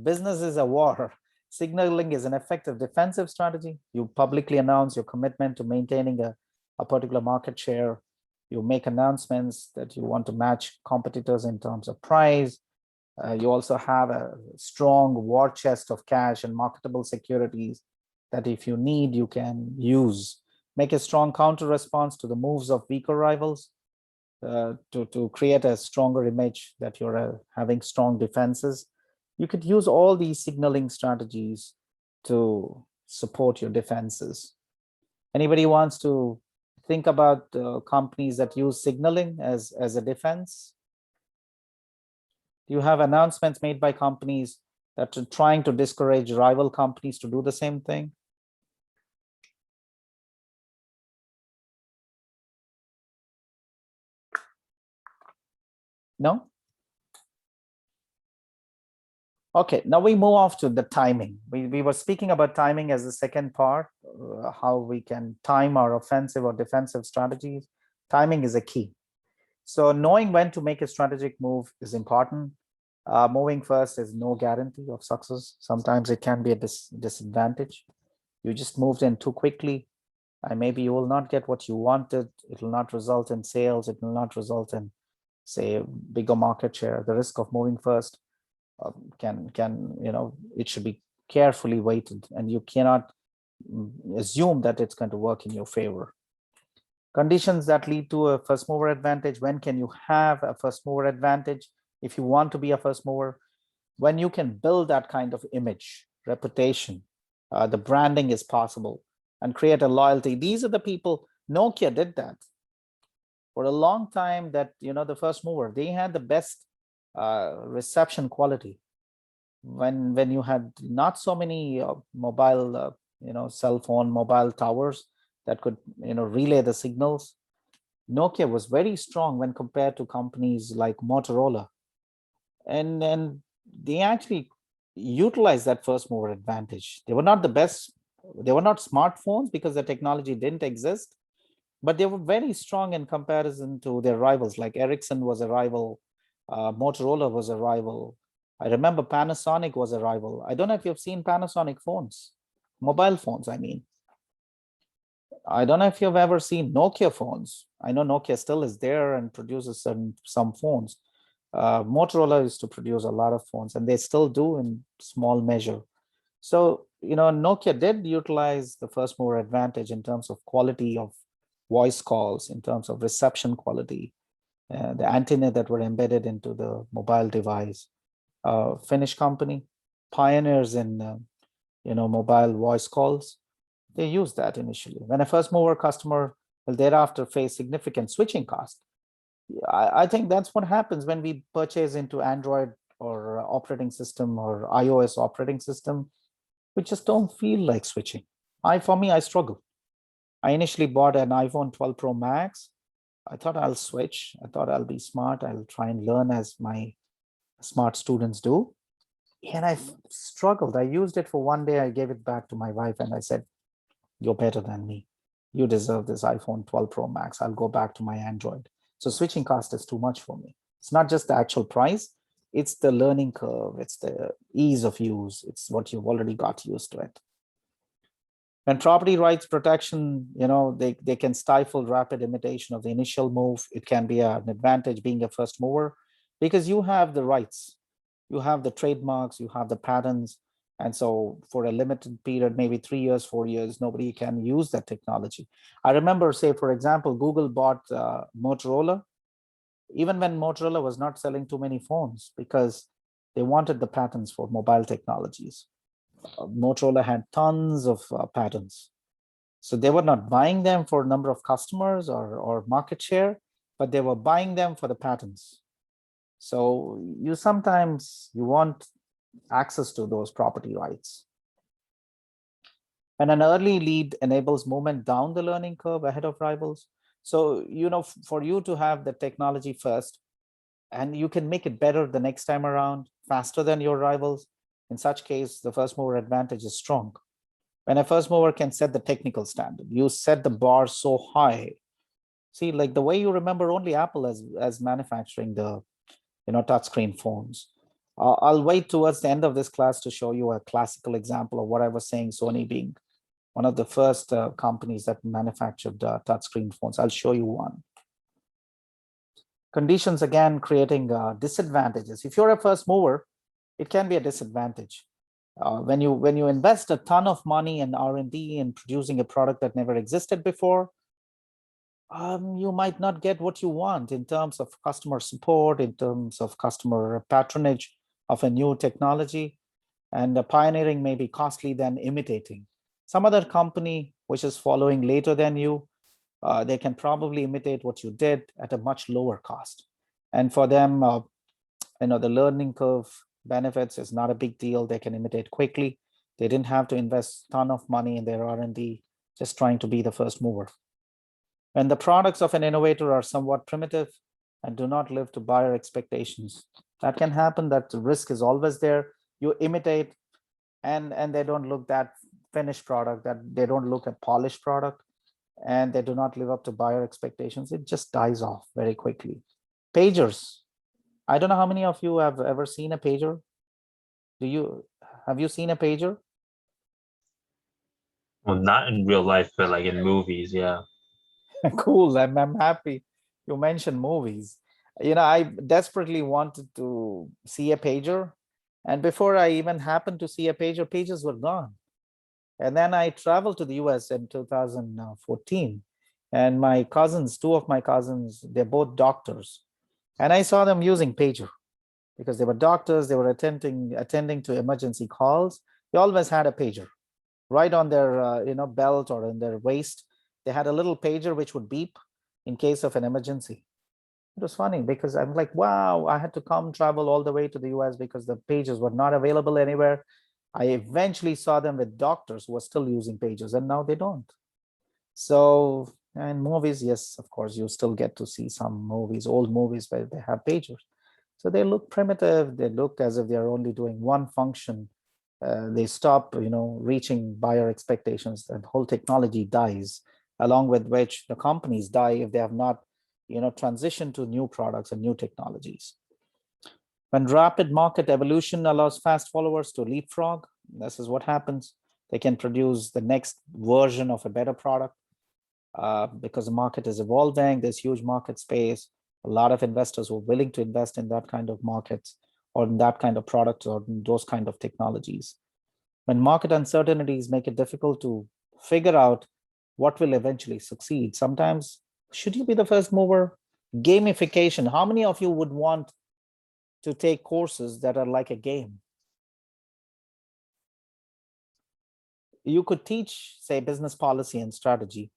Business is a war. Signaling is an effective defensive strategy. You publicly announce your commitment to maintaining a particular market share. You make announcements that you want to match competitors in terms of price. You also have a strong war chest of cash and marketable securities that if you need, you can use. Make a strong counter response to the moves of weaker rivals to create a stronger image that you're having strong defenses. You could use all these signaling strategies to support your defenses. Anybody wants to think about companies that use signaling as a defense? Do you have announcements made by companies that are trying to discourage rival companies to do the same thing? No? Okay, now we move off to the timing. We were speaking about timing as the second part, how we can time our offensive or defensive strategies. Timing is a key. So knowing when to make a strategic move is important. Moving first is no guarantee of success. Sometimes it can be a disadvantage. You just moved in too quickly, and maybe you will not get what you wanted. It will not result in sales. It will not result in, say, bigger market share. The risk of moving first can it should be carefully weighted, and you cannot assume that it's going to work in your favor. Conditions that lead to a first mover advantage. When can you have a first mover advantage if you want to be a first mover? When you can build that kind of image, reputation, the branding is possible, and create a loyalty. These are the people. Nokia did that for a long time. That the first mover, they had the best reception quality. When you had not so many mobile cell phone mobile towers that could relay the signals, Nokia was very strong when compared to companies like Motorola, and they actually utilized that first mover advantage. They were not the best, they were not smartphones because the technology didn't exist, but they were very strong in comparison to their rivals. Like Ericsson was a rival, Motorola was a rival. I remember Panasonic was a rival. I don't know if you've seen Panasonic phones, mobile phones, I mean. I don't know if you've ever seen Nokia phones. I know Nokia still is there and produces some phones. Motorola used to produce a lot of phones, and they still do in small measure. So, Nokia did utilize the first mover advantage in terms of quality of voice calls, in terms of reception quality, the antenna that were embedded into the mobile device. Finnish company, pioneers in mobile voice calls. They used that initially. When a first mover customer will thereafter face significant switching cost. I think that's what happens when we purchase into Android or operating system or iOS operating system. We just don't feel like switching. For me, I struggle. I initially bought an iPhone 12 Pro Max. I thought I'll switch. I thought I'll be smart. I'll try and learn as my smart students do. And I struggled. I used it for one day. I gave it back to my wife and I said, "You're better than me. You deserve this iPhone 12 Pro Max. I'll go back to my Android." So switching cost is too much for me. It's not just the actual price. It's the learning curve. It's the ease of use. It's what you've already got used to it. When property rights protection, they can stifle rapid imitation of the initial move. It can be an advantage being a first mover because you have the rights, you have the trademarks, you have the patents. And so for a limited period, maybe 3 years, 4 years, nobody can use that technology. I remember, say, for example, Google bought Motorola, even when Motorola was not selling too many phones because they wanted the patents for mobile technologies. Motorola had tons of patents. So they were not buying them for a number of customers or market share, but they were buying them for the patents. So you want access to those property rights. And an early lead enables movement down the learning curve ahead of rivals. So, for you to have the technology first, and you can make it better the next time around, faster than your rivals, in such case, the first mover advantage is strong. When a first mover can set the technical standard, you set the bar so high. See, like the way you remember only Apple as manufacturing the touchscreen phones. I'll wait towards the end of this class to show you a classical example of what I was saying, Sony being one of the first companies that manufactured touchscreen phones. I'll show you one. Conditions, again, creating disadvantages. If you're a first mover, it can be a disadvantage. When you invest a ton of money in R&D in producing a product that never existed before, you might not get what you want in terms of customer support, in terms of customer patronage of a new technology. And pioneering may be costly than imitating. Some other company which is following later than you, they can probably imitate what you did at a much lower cost. And for them, the learning curve benefits is not a big deal. They can imitate quickly. They didn't have to invest a ton of money in their R&D, just trying to be the first mover. When the products of an innovator are somewhat primitive and do not live to buyer expectations, that can happen. That the risk is always there. You imitate and they don't look that finished product, that they don't look a polished product, and they do not live up to buyer expectations. It just dies off very quickly. Pagers. I don't know how many of you have ever seen a pager. Have you seen a pager? Well, not in real life, but like in movies, yeah. Cool. I'm happy you mentioned movies. I desperately wanted to see a pager. And before I even happened to see a pager, pages were gone. And then I traveled to the US in 2014. And my cousins, two of my cousins, they're both doctors. And I saw them using pager because they were doctors, they were attending to emergency calls. They always had a pager right on their belt or in their waist. They had a little pager which would beep in case of an emergency. It was funny because I'm like, wow, I had to come travel all the way to the US because the pages were not available anywhere. I eventually saw them with doctors who were still using pages, and now they don't. So, and movies, yes, of course, you still get to see some movies, old movies where they have pagers. So they look primitive. They look as if they're only doing one function. They stop, reaching buyer expectations. The whole technology dies, along with which the companies die if they have not, transitioned to new products and new technologies. When rapid market evolution allows fast followers to leapfrog, this is what happens. They can produce the next version of a better product because the market is evolving. There's huge market space. A lot of investors who are willing to invest in that kind of markets or in that kind of products or in those kind of technologies. When market uncertainties make it difficult to figure out what will eventually succeed, sometimes should you be the first mover? Gamification. How many of you would want to take courses that are like a game? You could teach, say, business policy and strategy,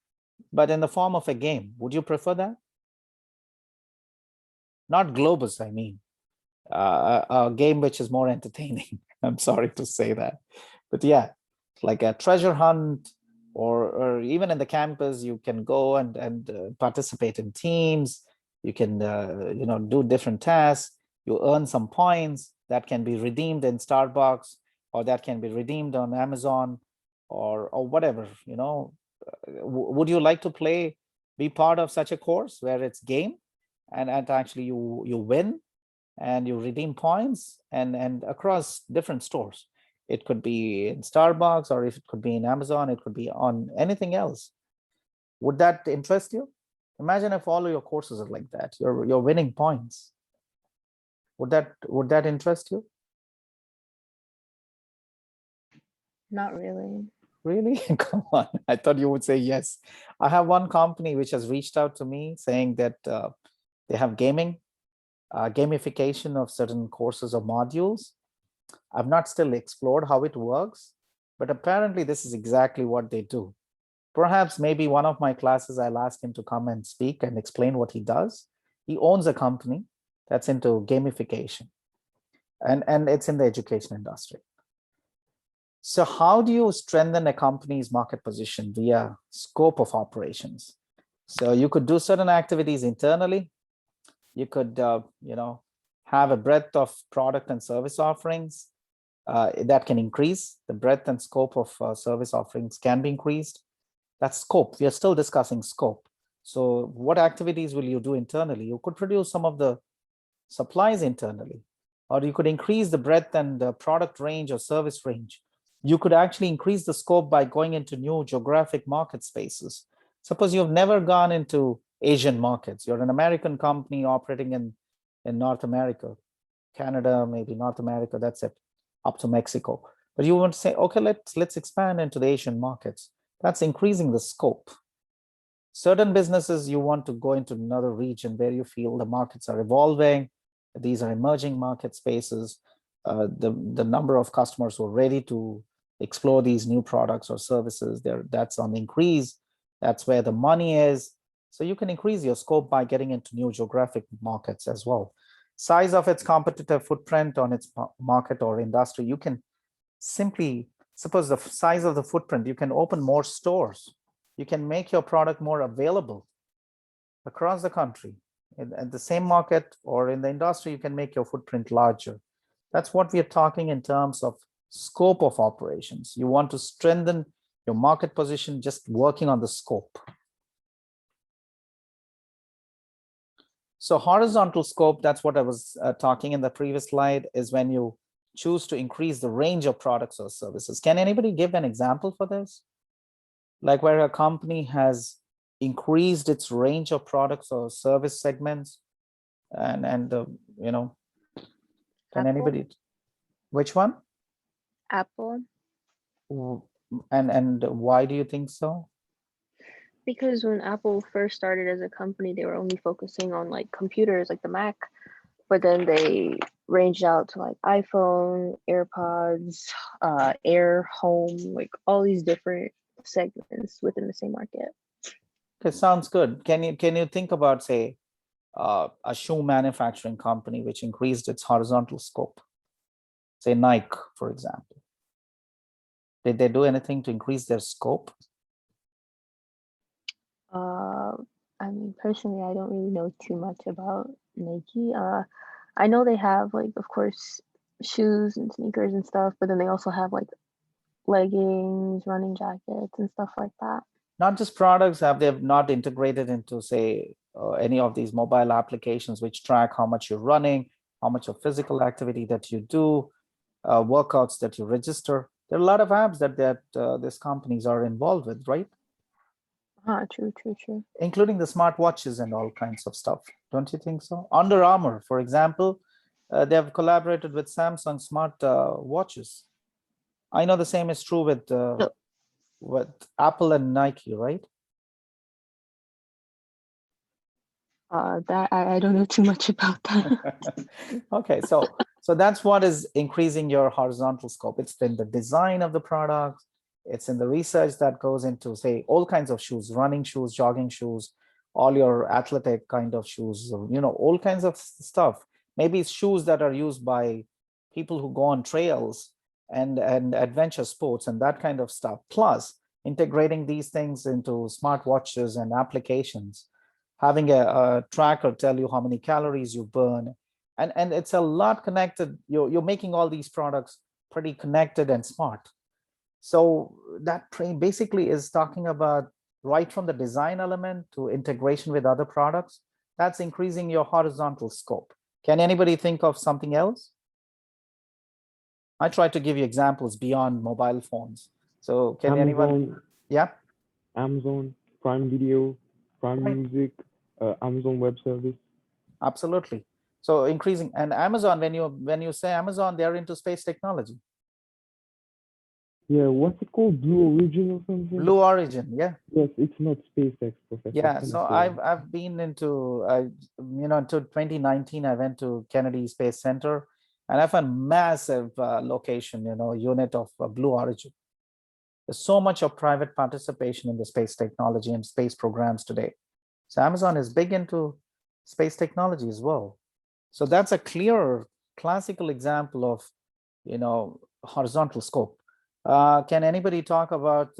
but in the form of a game. Would you prefer that? Not Globus, I mean. A game which is more entertaining. I'm sorry to say that. But yeah, like a treasure hunt, or even in the campus, you can go and participate in teams. You can do different tasks. You earn some points that can be redeemed in Starbucks, or that can be redeemed on Amazon, or whatever. Would you like to be part of such a course where it's game, and actually you win and you redeem points and across different stores? It could be in Starbucks, or if it could be in Amazon, it could be on anything else. Would that interest you? Imagine if all of your courses are like that. You're winning points. Would that interest you? Not really. Really? Come on. I thought you would say yes. I have one company which has reached out to me saying that they have gamification of certain courses or modules. I've not still explored how it works, but apparently this is exactly what they do. Perhaps maybe one of my classes, I'll ask him to come and speak and explain what he does. He owns a company that's into gamification, and it's in the education industry. So how do you strengthen a company's market position via scope of operations? So you could do certain activities internally. You could, have a breadth of product and service offerings that can increase. The breadth and scope of service offerings can be increased. That's scope. We are still discussing scope. So what activities will you do internally? You could produce some of the supplies internally, or you could increase the breadth and the product range or service range. You could actually increase the scope by going into new geographic market spaces. Suppose you've never gone into Asian markets. You're an American company operating in North America, Canada, maybe North America, that's it, up to Mexico. But you want to say, okay, let's expand into the Asian markets. That's increasing the scope. Certain businesses, you want to go into another region where you feel the markets are evolving. These are emerging market spaces. The number of customers who are ready to explore these new products or services, that's on the increase. That's where the money is. So you can increase your scope by getting into new geographic markets as well. Size of its competitive footprint on its market or industry, you can simply, suppose the size of the footprint, you can open more stores. You can make your product more available across the country. At the same market or in the industry, you can make your footprint larger. That's what we are talking in terms of scope of operations. You want to strengthen your market position just working on the scope. So horizontal scope, that's what I was talking in the previous slide, is when you choose to increase the range of products or services. Can anybody give an example for this? like where a company has increased its range of products or service segments, and you know, can Apple? anybody, which one? Apple, And why do you think so? because when Apple first started as a company, they were only focusing on like computers, like the Mac, but then they ranged out to like iPhone, AirPods, Air, Home, like all these different segments within the same market. Okay, sounds good. Can you think about, say, a shoe manufacturing company which increased its horizontal scope? Say Nike, for example. Did they do anything to increase their scope? I mean, personally, I don't really know too much about Nike. I know they have like, of course, shoes and sneakers and stuff, but then they also have like leggings, running jackets, and stuff like that. Not just products, have they not integrated into, say, any of these mobile applications which track how much you're running, how much of physical activity that you do, workouts that you register? There are a lot of apps that these companies are involved with, right? True. Including the smartwatches and all kinds of stuff. Don't you think so? Under Armour, for example, they have collaborated with Samsung smart watches. I know the same is true with Apple and Nike, right? That I don't know too much about that. Okay, so that's what is increasing your horizontal scope. It's in the design of the product. It's in the research that goes into, say, all kinds of shoes, running shoes, jogging shoes, all your athletic kind of shoes, you know, all kinds of stuff. Maybe it's shoes that are used by people who go on trails and adventure sports and that kind of stuff. Plus, integrating these things into smartwatches and applications, having a tracker tell you how many calories you burn, and it's a lot connected. You're making all these products pretty connected and smart. So that basically is talking about right from the design element to integration with other products. That's increasing your horizontal scope. Can anybody think of something else? I try to give you examples beyond mobile phones. So can anyone? Yeah. Amazon Prime Video, Prime Right. Music, Amazon Web Service. Absolutely. So increasing, and Amazon, when you say Amazon, they're into space technology. Yeah, what's it called? Blue Origin or something? Blue Origin, yeah. Yes, it's not SpaceX, Professor. Yeah, so I've been into, until 2019, I went to Kennedy Space Center, and I found massive location, unit of Blue Origin. There's so much of private participation in the space technology and space programs today. So Amazon is big into space technology as well. So that's a clear classical example of, horizontal scope. Can anybody talk about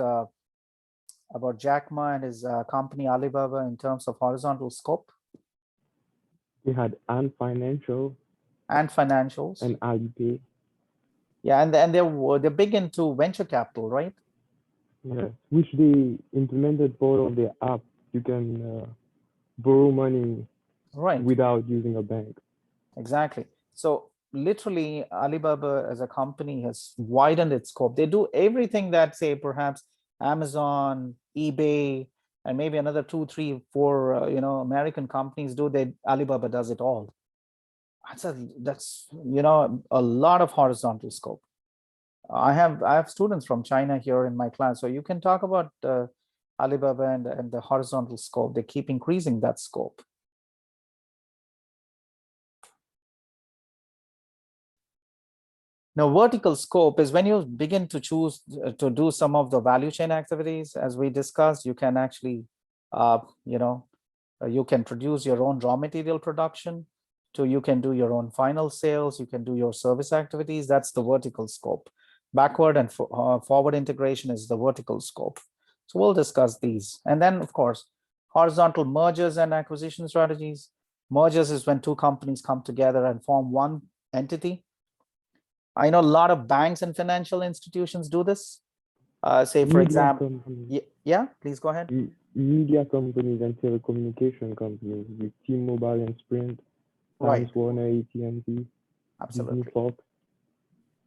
Jack Ma and his company Alibaba in terms of horizontal scope? They had Ant Financial and financials and Alipay. Yeah, and they're big into venture capital, right? Yeah, which they implemented part of their app. You can borrow money without using a bank. Exactly. So literally, Alibaba as a company has widened its scope. They do everything that, say, perhaps Amazon, eBay, and maybe another 2, 3, 4, American companies do. Alibaba does it all. That's a lot of horizontal scope. I have students from China here in my class, so you can talk about Alibaba and the horizontal scope. They keep increasing that scope. Now, vertical scope is when you begin to choose to do some of the value chain activities, as we discussed. You can actually, you can produce your own raw material production, you can do your own final sales, you can do your service activities. That's the vertical scope. Backward and forward integration is the vertical scope. So we'll discuss these. And then, of course, horizontal mergers and acquisition strategies. Mergers is when two companies come together and form one entity. I know a lot of banks and financial institutions do this. Say, for example, yeah, please go ahead. Media companies and telecommunication companies with T-Mobile and Sprint, Times Warner, AT&T, Absolutely. Disney, Fox.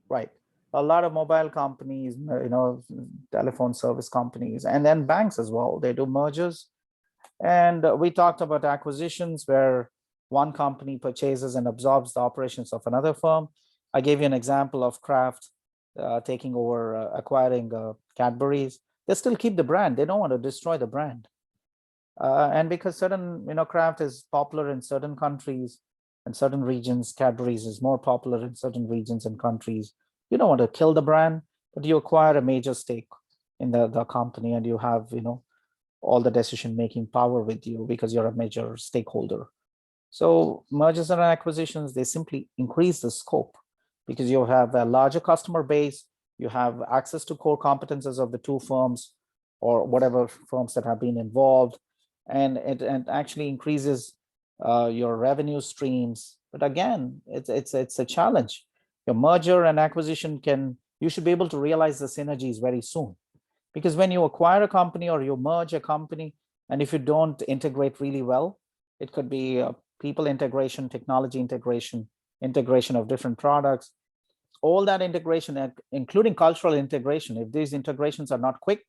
Right. a lot of mobile companies, telephone service companies, and then banks as well. They do mergers. And we talked about acquisitions where one company purchases and absorbs the operations of another firm. I gave you an example of Kraft taking over, acquiring Cadbury's. They still keep the brand. They don't want to destroy the brand. And because certain, Kraft is popular in certain countries and certain regions, Cadbury's is more popular in certain regions and countries. You don't want to kill the brand, but you acquire a major stake in the company, and you have, all the decision-making power with you because you're a major stakeholder. So mergers and acquisitions, they simply increase the scope because you have a larger customer base, you have access to core competences of the two firms or whatever firms that have been involved, and it actually increases your revenue streams. But again, it's a challenge. Your merger and acquisition you should be able to realize the synergies very soon. Because when you acquire a company or you merge a company, and if you don't integrate really well, it could be people integration, technology integration, integration of different products, all that integration, including cultural integration. If these integrations are not quick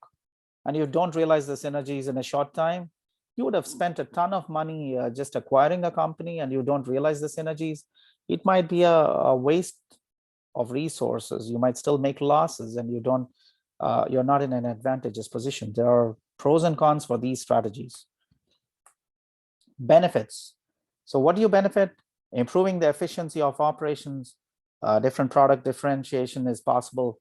and you don't realize the synergies in a short time, you would have spent a ton of money just acquiring a company and you don't realize the synergies. It might be a waste of resources. You might still make losses and you're not in an advantageous position. There are pros and cons for these strategies. Benefits. So what do you benefit? Improving the efficiency of operations. Different product differentiation is possible.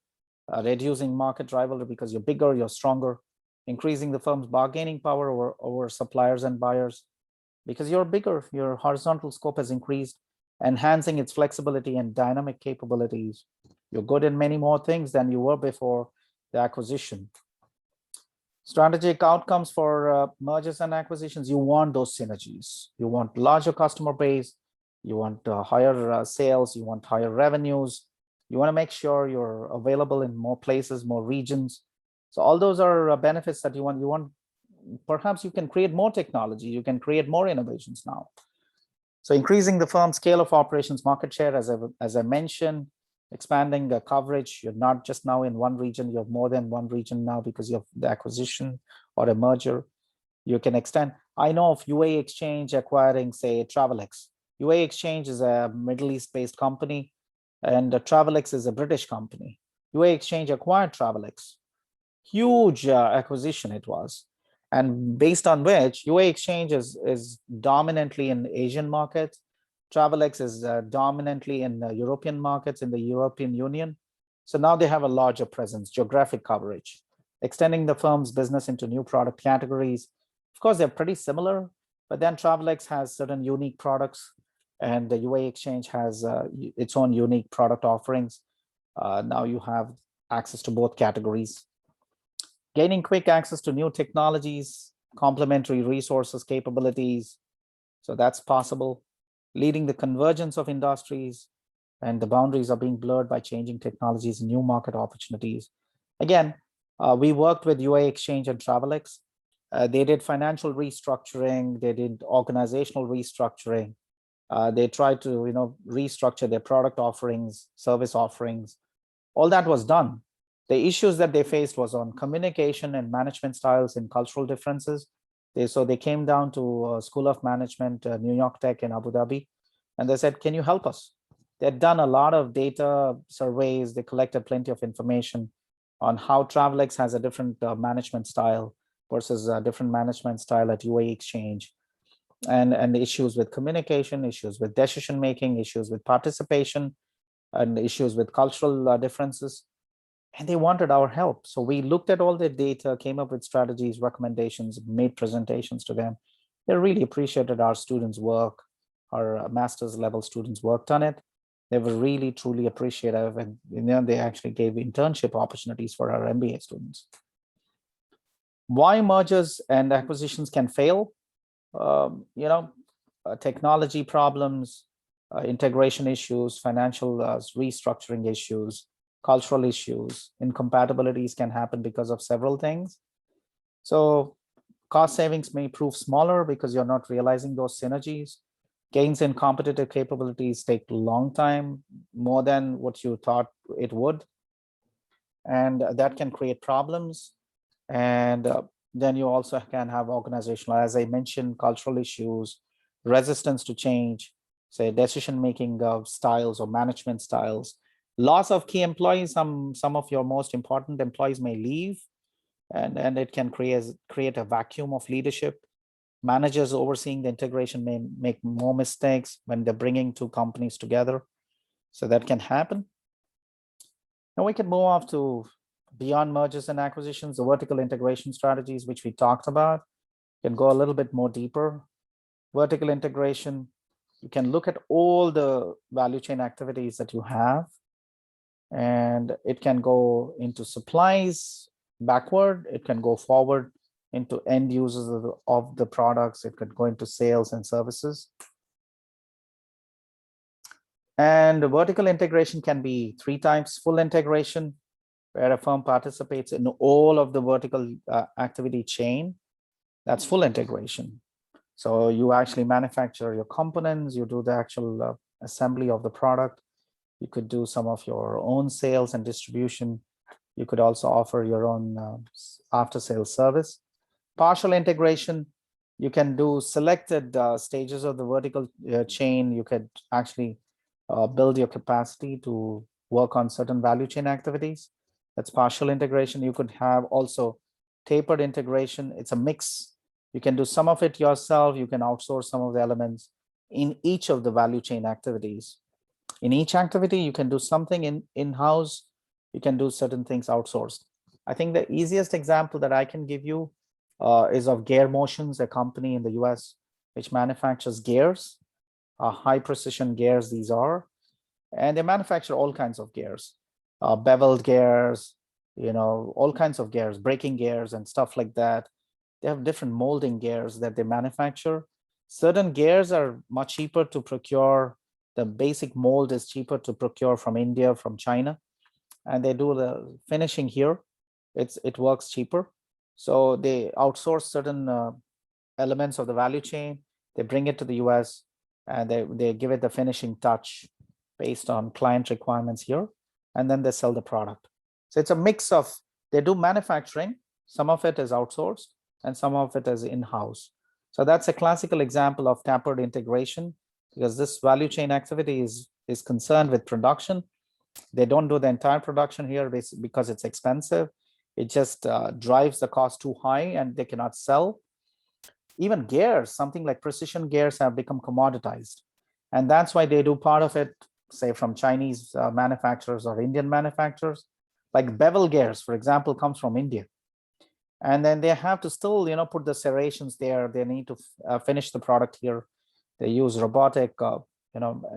Reducing market rivalry because you're bigger, you're stronger. Increasing the firm's bargaining power over suppliers and buyers. Because you're bigger, your horizontal scope has increased. Enhancing its flexibility and dynamic capabilities. You're good in many more things than you were before the acquisition. Strategic outcomes for mergers and acquisitions. You want those synergies. You want larger customer base. You want higher sales. You want higher revenues. You want to make sure you're available in more places, more regions. So all those are benefits that you want. Perhaps you can create more technology. You can create more innovations now. So increasing the firm's scale of operations, market share, as I mentioned, expanding the coverage. You're not just now in one region, you have more than one region now because you have the acquisition or a merger. You can extend. I know of UA Exchange acquiring, say, Travelex. UA Exchange is a Middle East-based company, and Travelex is a British company. UA Exchange acquired Travelex. Huge acquisition it was. And based on which, UA Exchange is dominantly in Asian markets. Travelex is dominantly in the European markets, in the European Union. So now they have a larger presence, geographic coverage, extending the firm's business into new product categories. Of course, they're pretty similar, but then Travelex has certain unique products, and the UA Exchange has its own unique product offerings. Now you have access to both categories. Gaining quick access to new technologies, complementary resources, capabilities. So that's possible. Leading the convergence of industries, and the boundaries are being blurred by changing technologies and new market opportunities. Again, we worked with UA Exchange and Travelex. They did financial restructuring, they did organizational restructuring. They tried to restructure their product offerings, service offerings. All that was done. The issues that they faced was on communication and management styles and cultural differences. So they came down to School of Management, New York Tech in Abu Dhabi, and they said, can you help us? They'd done a lot of data surveys. They collected plenty of information on how Travelex has a different management style versus a different management style at UA Exchange, and issues with communication, issues with decision-making, issues with participation, and issues with cultural differences. And they wanted our help. So we looked at all their data, came up with strategies, recommendations, made presentations to them. They really appreciated our students' work. Our master's level students worked on it. They were really, truly appreciative. And they actually gave internship opportunities for our MBA students. Why mergers and acquisitions can fail? Technology problems, integration issues, financial restructuring issues, cultural issues, incompatibilities can happen because of several things. So cost savings may prove smaller because you're not realizing those synergies. Gains in competitive capabilities take a long time, more than what you thought it would. and that can create problems. And then you also can have organizational, as I mentioned, cultural issues, resistance to change, say decision-making styles or management styles, loss of key employees. Some of your most important employees may leave, and it can create a vacuum of leadership. Managers overseeing the integration may make more mistakes when they're bringing two companies together. So that can happen. Now we can move off to beyond mergers and acquisitions, the vertical integration strategies, which we talked about, can go a little bit more deeper. Vertical integration, you can look at all the value chain activities that you have, and it can go into supplies backward, it can go forward into end users of the products, it could go into sales and services. And vertical integration can be 3 types: full integration, where a firm participates in all of the vertical activity chain. That's full integration. So you actually manufacture your components, you do the actual assembly of the product. You could do some of your own sales and distribution. You could also offer your own after-sales service. Partial integration, you can do selected stages of the vertical chain. You could actually build your capacity to work on certain value chain activities. That's partial integration. You could have also tapered integration. It's a mix. You can do some of it yourself. You can outsource some of the elements in each of the value chain activities. In each activity, you can do something in-house. You can do certain things outsourced. I think the easiest example that I can give you is of Gear Motions, a company in the US which manufactures gears, high precision gears these are, and they manufacture all kinds of gears, beveled gears, all kinds of gears, braking gears and stuff like that. They have different molding gears that they manufacture. Certain gears are much cheaper to procure. The basic mold is cheaper to procure from India, from China, and they do the finishing here. It works cheaper. So they outsource certain elements of the value chain. They bring it to the US and they give it the finishing touch based on client requirements here, and then they sell the product. So it's a mix of, they do manufacturing, some of it is outsourced and some of it is in-house. So that's a classical example of tapered integration, because this value chain activity is concerned with production. They don't do the entire production here because it's expensive. It just drives the cost too high and they cannot sell. Even gears, something like precision gears, have become commoditized. And that's why they do part of it, say from Chinese manufacturers or Indian manufacturers. Like bevel gears, for example, comes from India. And then they have to still, put the serrations there. They need to finish the product here. They use robotic,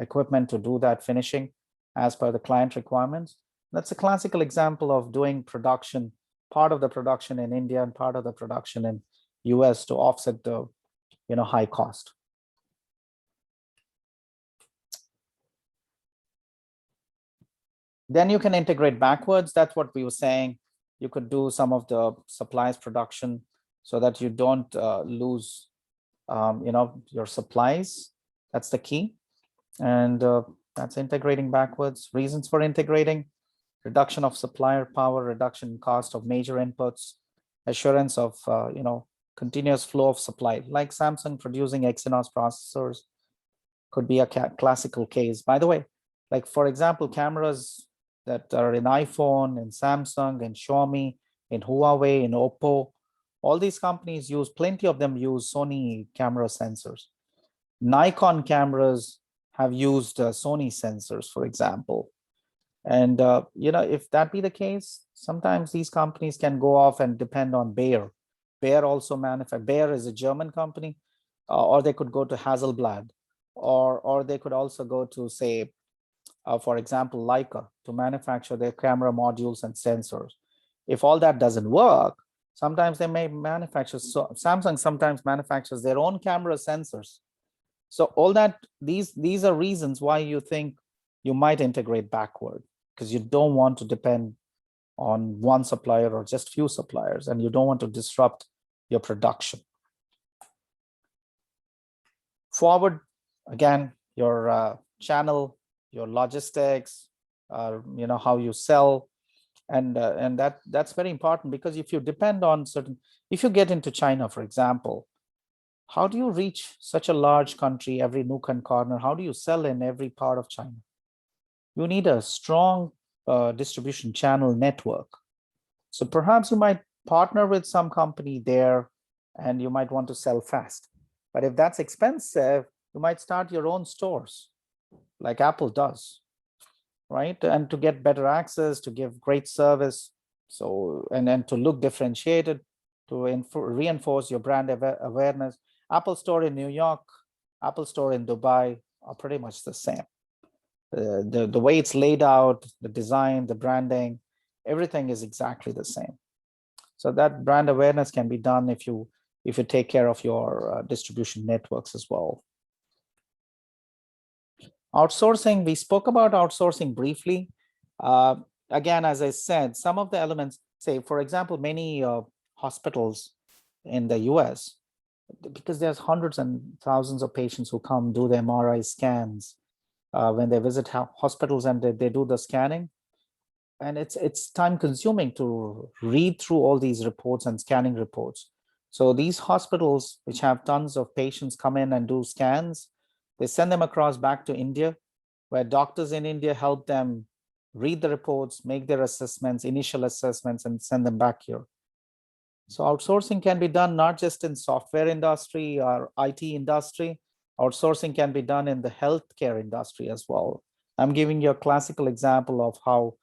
equipment to do that finishing as per the client requirements. That's a classical example of doing production, part of the production in India and part of the production in US to offset the, high cost. Then you can integrate backwards. That's what we were saying. You could do some of the supplies production so that you don't lose, your supplies. That's the key. And that's integrating backwards. Reasons for integrating: reduction of supplier power, reduction in cost of major inputs, assurance of, continuous flow of supply. Like Samsung producing Exynos processors could be a classical case. By the way, like for example, cameras that are in iPhone, in Samsung, in Xiaomi, in Huawei, in Oppo, all these companies plenty of them use Sony camera sensors. Nikon cameras have used Sony sensors, for example. And, if that be the case, sometimes these companies can go off and depend on Bayer. Bayer also manufactures, Bayer is a German company, or they could go to Hasselblad, or they could also go to, say, for example, Leica, to manufacture their camera modules and sensors. If all that doesn't work, sometimes they may manufacture, so Samsung sometimes manufactures their own camera sensors. So all that, these are reasons why you think you might integrate backward, because you don't want to depend on one supplier or just few suppliers, and you don't want to disrupt your production. Forward, again, your channel, your logistics, how you sell, And that's very important, because if you depend on certain, if you get into China, for example, how do you reach such a large country, every nook and corner? How do you sell in every part of China? You need a strong distribution channel network. So perhaps you might partner with some company there and you might want to sell fast. But if that's expensive, you might start your own stores like Apple does, right? And to get better access, to give great service. So, and then to look differentiated, to reinforce your brand awareness. Apple Store in New York, Apple Store in Dubai are pretty much the same. The way it's laid out, the design, the branding, everything is exactly the same. So that brand awareness can be done if you take care of your distribution networks as well. Outsourcing, we spoke about outsourcing briefly. Again, as I said, some of the elements, say, for example, many hospitals in the US, because there's hundreds and thousands of patients who come do the MRI scans when they visit hospitals and they do the scanning. And it's time consuming to read through all these reports and scanning reports. So these hospitals, which have tons of patients come in and do scans, they send them across back to India, where doctors in India help them read the reports, make their assessments, initial assessments, and send them back here. So outsourcing can be done not just in software industry or IT industry. Outsourcing can be done in the healthcare industry as well. I'm giving you a classical example of how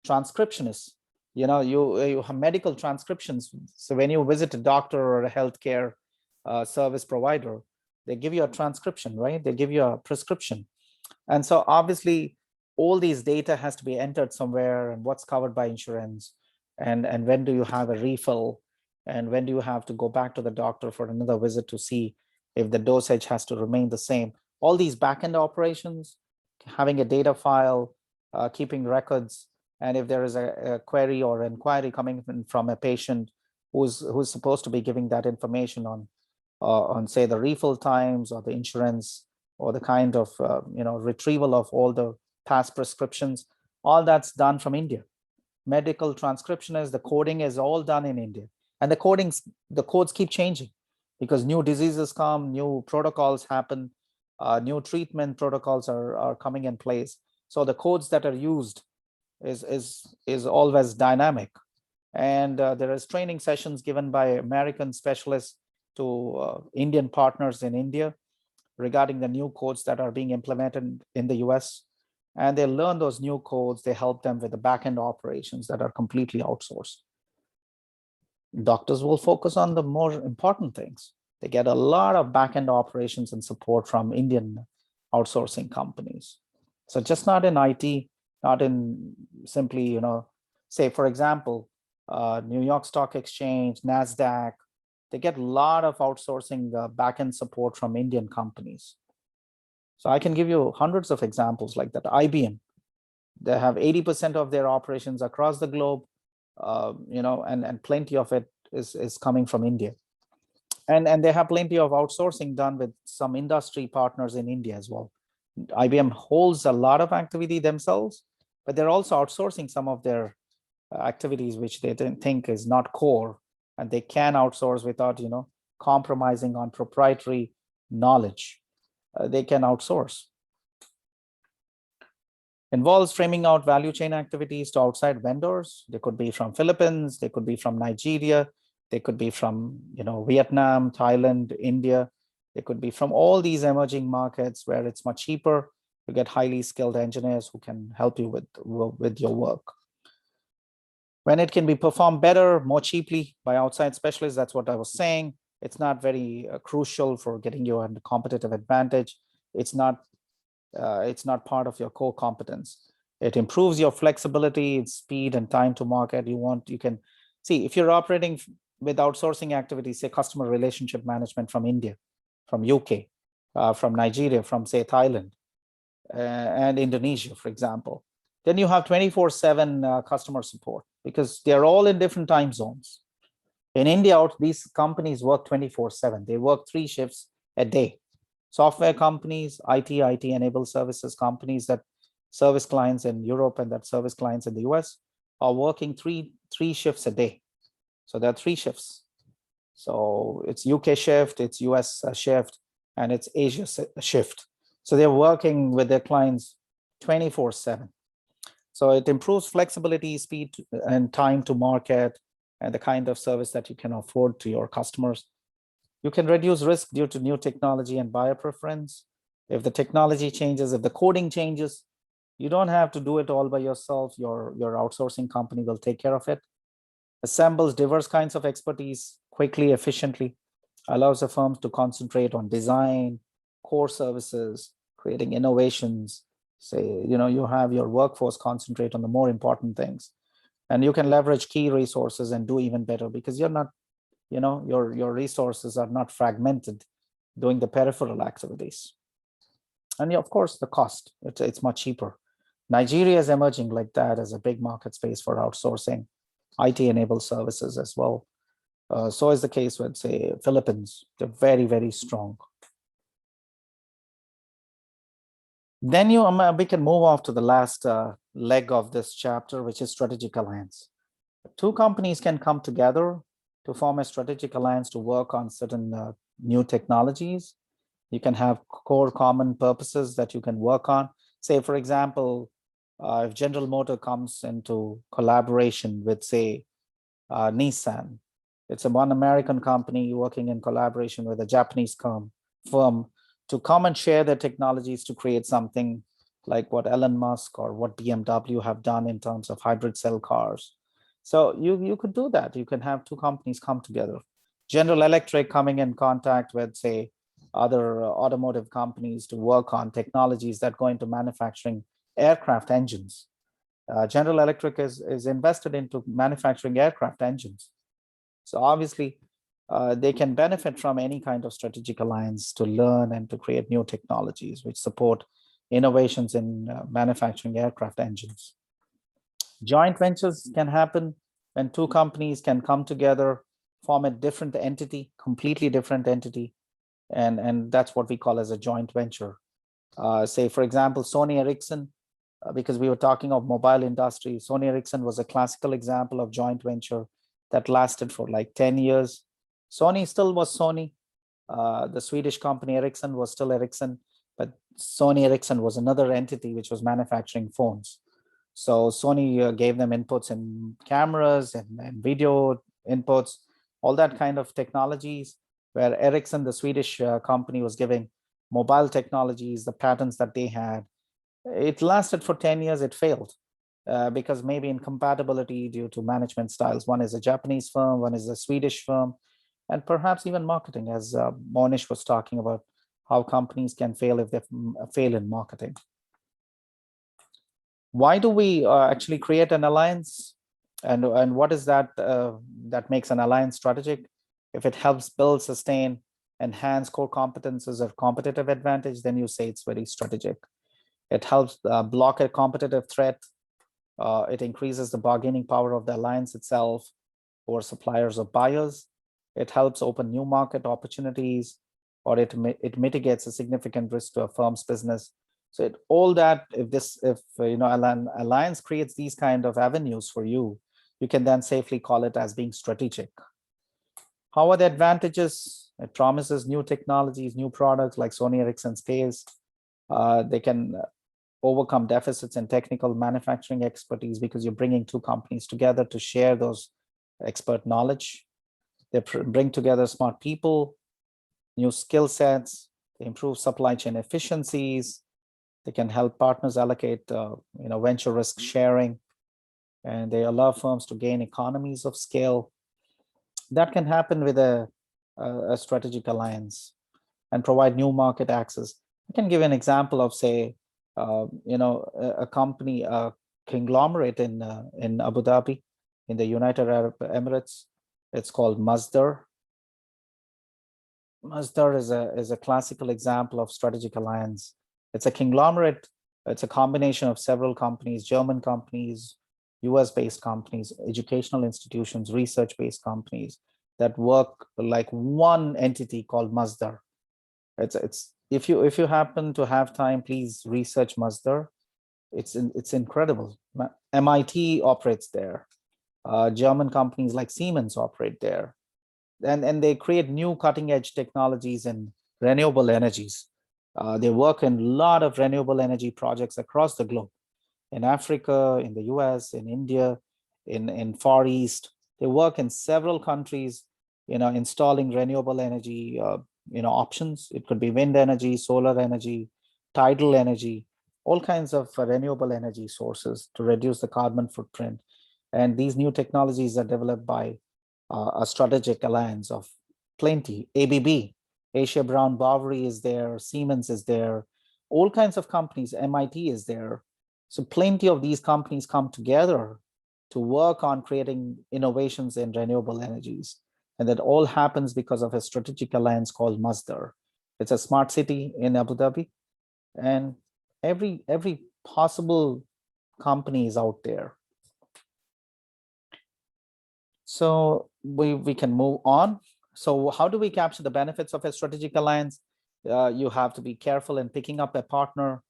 transcriptionists, you have medical transcriptions. So when you visit a doctor or a healthcare service provider, they give you a transcription, right? They give you a prescription. And so obviously all these data has to be entered somewhere, and what's covered by insurance, and when do you have a refill, and when do you have to go back to the doctor for another visit to see if the dosage has to remain the same. All these backend operations, having a data file, keeping records, and if there is a query or inquiry coming in from a patient who's supposed to be giving that information on say the refill times or the insurance or the kind of retrieval of all the past prescriptions, all that's done from India. Medical transcriptionists, the coding is all done in India, and the codes keep changing because new diseases come, new protocols happen, new treatment protocols are coming in place. So the codes that are used is always dynamic, and there is training sessions given by American specialists to Indian partners in India regarding the new codes that are being implemented in the US. And they learn those new codes, they help them with the backend operations that are completely outsourced. Doctors will focus on the more important things. They get a lot of backend operations and support from Indian outsourcing companies. So just not in IT, not in simply, say, for example, New York Stock Exchange, NASDAQ, they get a lot of outsourcing backend support from Indian companies. So I can give you hundreds of examples like that. IBM, they have 80% of their operations across the globe, and plenty of it is coming from India. And they have plenty of outsourcing done with some industry partners in India as well. IBM holds a lot of activity themselves, but they're also outsourcing some of their activities which they think is not core, and they can outsource without compromising on proprietary knowledge. They can outsource. Involves framing out value chain activities to outside vendors. They could be from Philippines, they could be from Nigeria, they could be from Vietnam, Thailand, India. They could be from all these emerging markets where it's much cheaper to get highly skilled engineers who can help you with your work. When it can be performed better, more cheaply by outside specialists, that's what I was saying. It's not very crucial for getting you a competitive advantage. It's not part of your core competence. It improves your flexibility, speed, and time to market. You can see if you're operating with outsourcing activities, say customer relationship management from India, from UK, from Nigeria, from say Thailand, and Indonesia, for example. Then you have 24/7 customer support because they're all in different time zones. In India, these companies work 24/7. They work 3 shifts a day. Software companies, IT-enabled services companies that service clients in Europe and that service clients in the US, are working three shifts a day. So there are 3 shifts. So it's UK shift, it's US shift, and it's Asia shift. So they're working with their clients 24/7. So it improves flexibility, speed, and time to market, and the kind of service that you can afford to your customers. You can reduce risk due to new technology and buyer preference. If the technology changes, if the coding changes, you don't have to do it all by yourself. Your outsourcing company will take care of it. Assembles diverse kinds of expertise quickly, efficiently, allows the firms to concentrate on design, core services, creating innovations. Say, you have your workforce concentrate on the more important things, and you can leverage key resources and do even better because you're not, your resources are not fragmented doing the peripheral activities. And of course, the cost, it's much cheaper. Nigeria is emerging like that as a big market space for outsourcing IT-enabled services as well. So is the case with, say, Philippines. They're very, very strong. Then we can move off to the last leg of this chapter, which is strategic alliance. 2 companies can come together to form a strategic alliance to work on certain new technologies. You can have core common purposes that you can work on. Say, for example, if General Motor comes into collaboration with, say, Nissan, it's one American company working in collaboration with a Japanese firm to come and share their technologies to create something like what Elon Musk or what BMW have done in terms of hybrid cell cars. So you could do that. You can have 2 companies come together. General Electric coming in contact with, say, other automotive companies to work on technologies that go into manufacturing aircraft engines. General Electric is invested into manufacturing aircraft engines. So obviously, they can benefit from any kind of strategic alliance to learn and to create new technologies which support innovations in manufacturing aircraft engines. Joint ventures can happen when 2 companies can come together, form a different entity, completely different entity, and that's what we call as a joint venture. Say, for example, Sony Ericsson, because we were talking of mobile industry, Sony Ericsson was a classical example of joint venture that lasted for like 10 years. Sony still was Sony. The Swedish company Ericsson was still Ericsson, but Sony Ericsson was another entity which was manufacturing phones. So Sony gave them inputs in cameras and video inputs, all that kind of technologies, where Ericsson, the Swedish company, was giving mobile technologies, the patents that they had. It lasted for 10 years, it failed. Because maybe incompatibility due to management styles. One is a Japanese firm, one is a Swedish firm, and perhaps even marketing, as Monish was talking about, how companies can fail if they fail in marketing. Why do we actually create an alliance? And what is that that makes an alliance strategic? If it helps build, sustain, enhance core competences or competitive advantage, then you say it's very strategic. It helps block a competitive threat. It increases the bargaining power of the alliance itself or suppliers or buyers. It helps open new market opportunities, or it mitigates a significant risk to a firm's business. So all that, if an alliance creates these kind of avenues for you, you can then safely call it as being strategic. How are the advantages? It promises new technologies, new products like Sony Ericsson's case. They can overcome deficits in technical manufacturing expertise because you're bringing 2 companies together to share those expert knowledge. They bring together smart people, new skill sets. They improve supply chain efficiencies. They can help partners allocate venture risk sharing, and they allow firms to gain economies of scale. That can happen with a strategic alliance and provide new market access. I can give an example of, say, a company, a conglomerate in Abu Dhabi, in the United Arab Emirates. It's called Masdar. Masdar is a classical example of strategic alliance. It's a conglomerate. It's a combination of several companies, German companies, US-based companies, educational institutions, research-based companies that work like one entity called Masdar. It's if you happen to have time, please research Masdar. It's incredible. MIT operates there. German companies like Siemens operate there, and they create new cutting edge technologies in renewable energies. They work in a lot of renewable energy projects across the globe, in Africa, in the US, in India, in Far East. They work in several countries, installing renewable energy, options. It could be wind energy, solar energy, tidal energy, all kinds of renewable energy sources to reduce the carbon footprint. And these new technologies are developed by a strategic alliance of plenty. ABB, Asia Brown Boveri is there, Siemens is there, all kinds of companies, MIT is there. So plenty of these companies come together to work on creating innovations in renewable energies. And that all happens because of a strategic alliance called Masdar. It's a smart city in Abu Dhabi. And every possible company is out there. So we can move on. So how do we capture the benefits of a strategic alliance? You have to be careful in picking up a partner,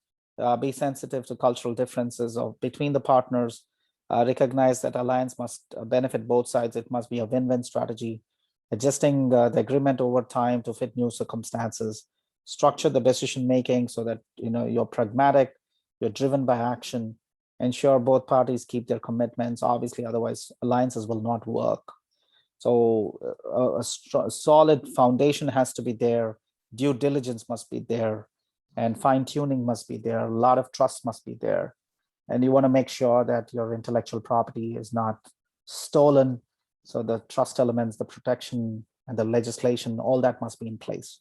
be sensitive to cultural differences between the partners, recognize that alliance must benefit both sides. It must be a win-win strategy, adjusting the agreement over time to fit new circumstances, structure the decision-making so that you're pragmatic, you're driven by action, ensure both parties keep their commitments. Obviously, otherwise alliances will not work. So a solid foundation has to be there. Due diligence must be there, and fine tuning must be there. A lot of trust must be there. And you want to make sure that your intellectual property is not stolen. So the trust elements, the protection, and the legislation, all that must be in place.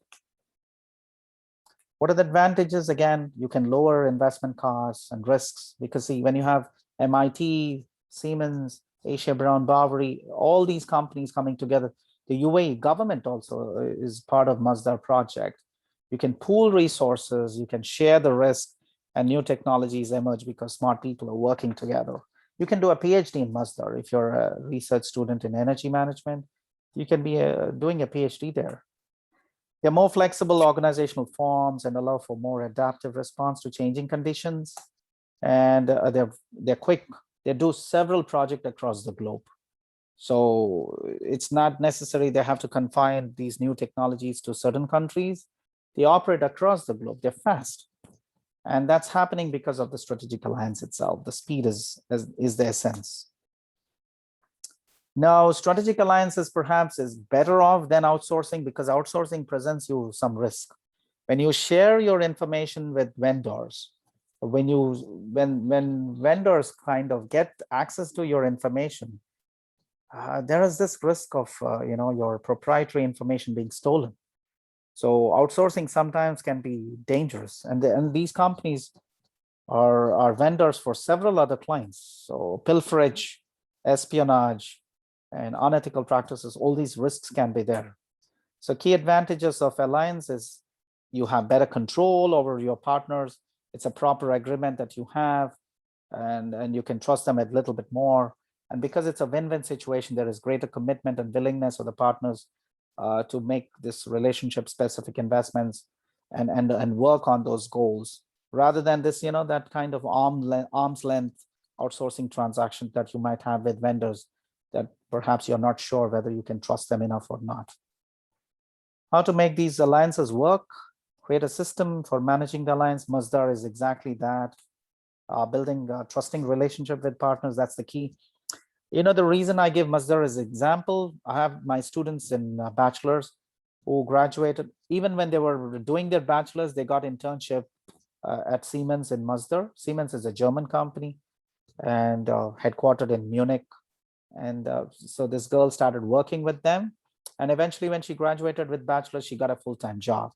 What are the advantages? Again, you can lower investment costs and risks, because see, when you have MIT, Siemens, Asia Brown Boveri, all these companies coming together, the UAE government also is part of Masdar project. You can pool resources, you can share the risk, and new technologies emerge because smart people are working together. You can do a PhD in Masdar. If you're a research student in energy management, you can be doing a PhD there. They're more flexible organizational forms and allow for more adaptive response to changing conditions. And they're quick. They do several projects across the globe. So it's not necessary they have to confine these new technologies to certain countries. They operate across the globe. They're fast. And that's happening because of the strategic alliance itself. The speed is the essence. Now, strategic alliances perhaps is better off than outsourcing, because outsourcing presents you some risk. When you share your information with vendors, when vendors kind of get access to your information, there is this risk of your proprietary information being stolen. So outsourcing sometimes can be dangerous, and these companies are vendors for several other clients. So pilferage, espionage, and unethical practices, all these risks can be there. So key advantages of alliance is you have better control over your partners. It's a proper agreement that you have, and you can trust them a little bit more. And because it's a win-win situation, there is greater commitment and willingness of the partners to make this relationship specific investments and work on those goals, rather than this, that kind of arm's length outsourcing transaction that you might have with vendors that perhaps you're not sure whether you can trust them enough or not. How to make these alliances work? Create a system for managing the alliance. Masdar is exactly that. Building a trusting relationship with partners, that's the key. The reason I give Masdar as an example, I have my students in bachelor's who graduated, even when they were doing their bachelor's, they got internship at Siemens in Masdar. Siemens is a German company and headquartered in Munich. And so this girl started working with them. And eventually when she graduated with bachelor's, she got a full-time job.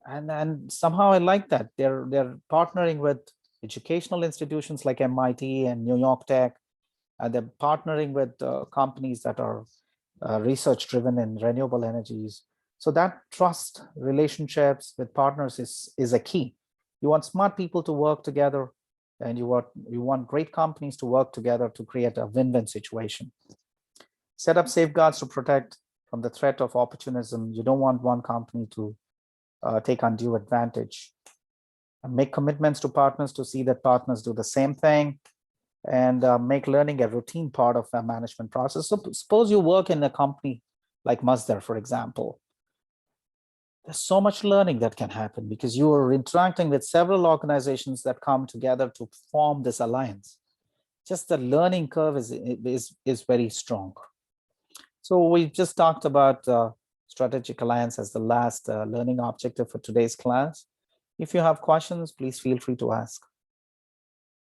And somehow I like that. They're partnering with educational institutions like MIT and New York Tech. They're partnering with companies that are research driven in renewable energies. So that trust relationships with partners is a key. You want smart people to work together, and you want great companies to work together to create a win-win situation. Set up safeguards to protect from the threat of opportunism. You don't want one company to take undue advantage. make commitments to partners to see that partners do the same thing, and make learning a routine part of a management process. So suppose you work in a company like Masdar, for example. There's so much learning that can happen because you are interacting with several organizations that come together to form this alliance. Just the learning curve is very strong. So we just talked about strategic alliance as the last learning objective for today's class. If you have questions, please feel free to ask.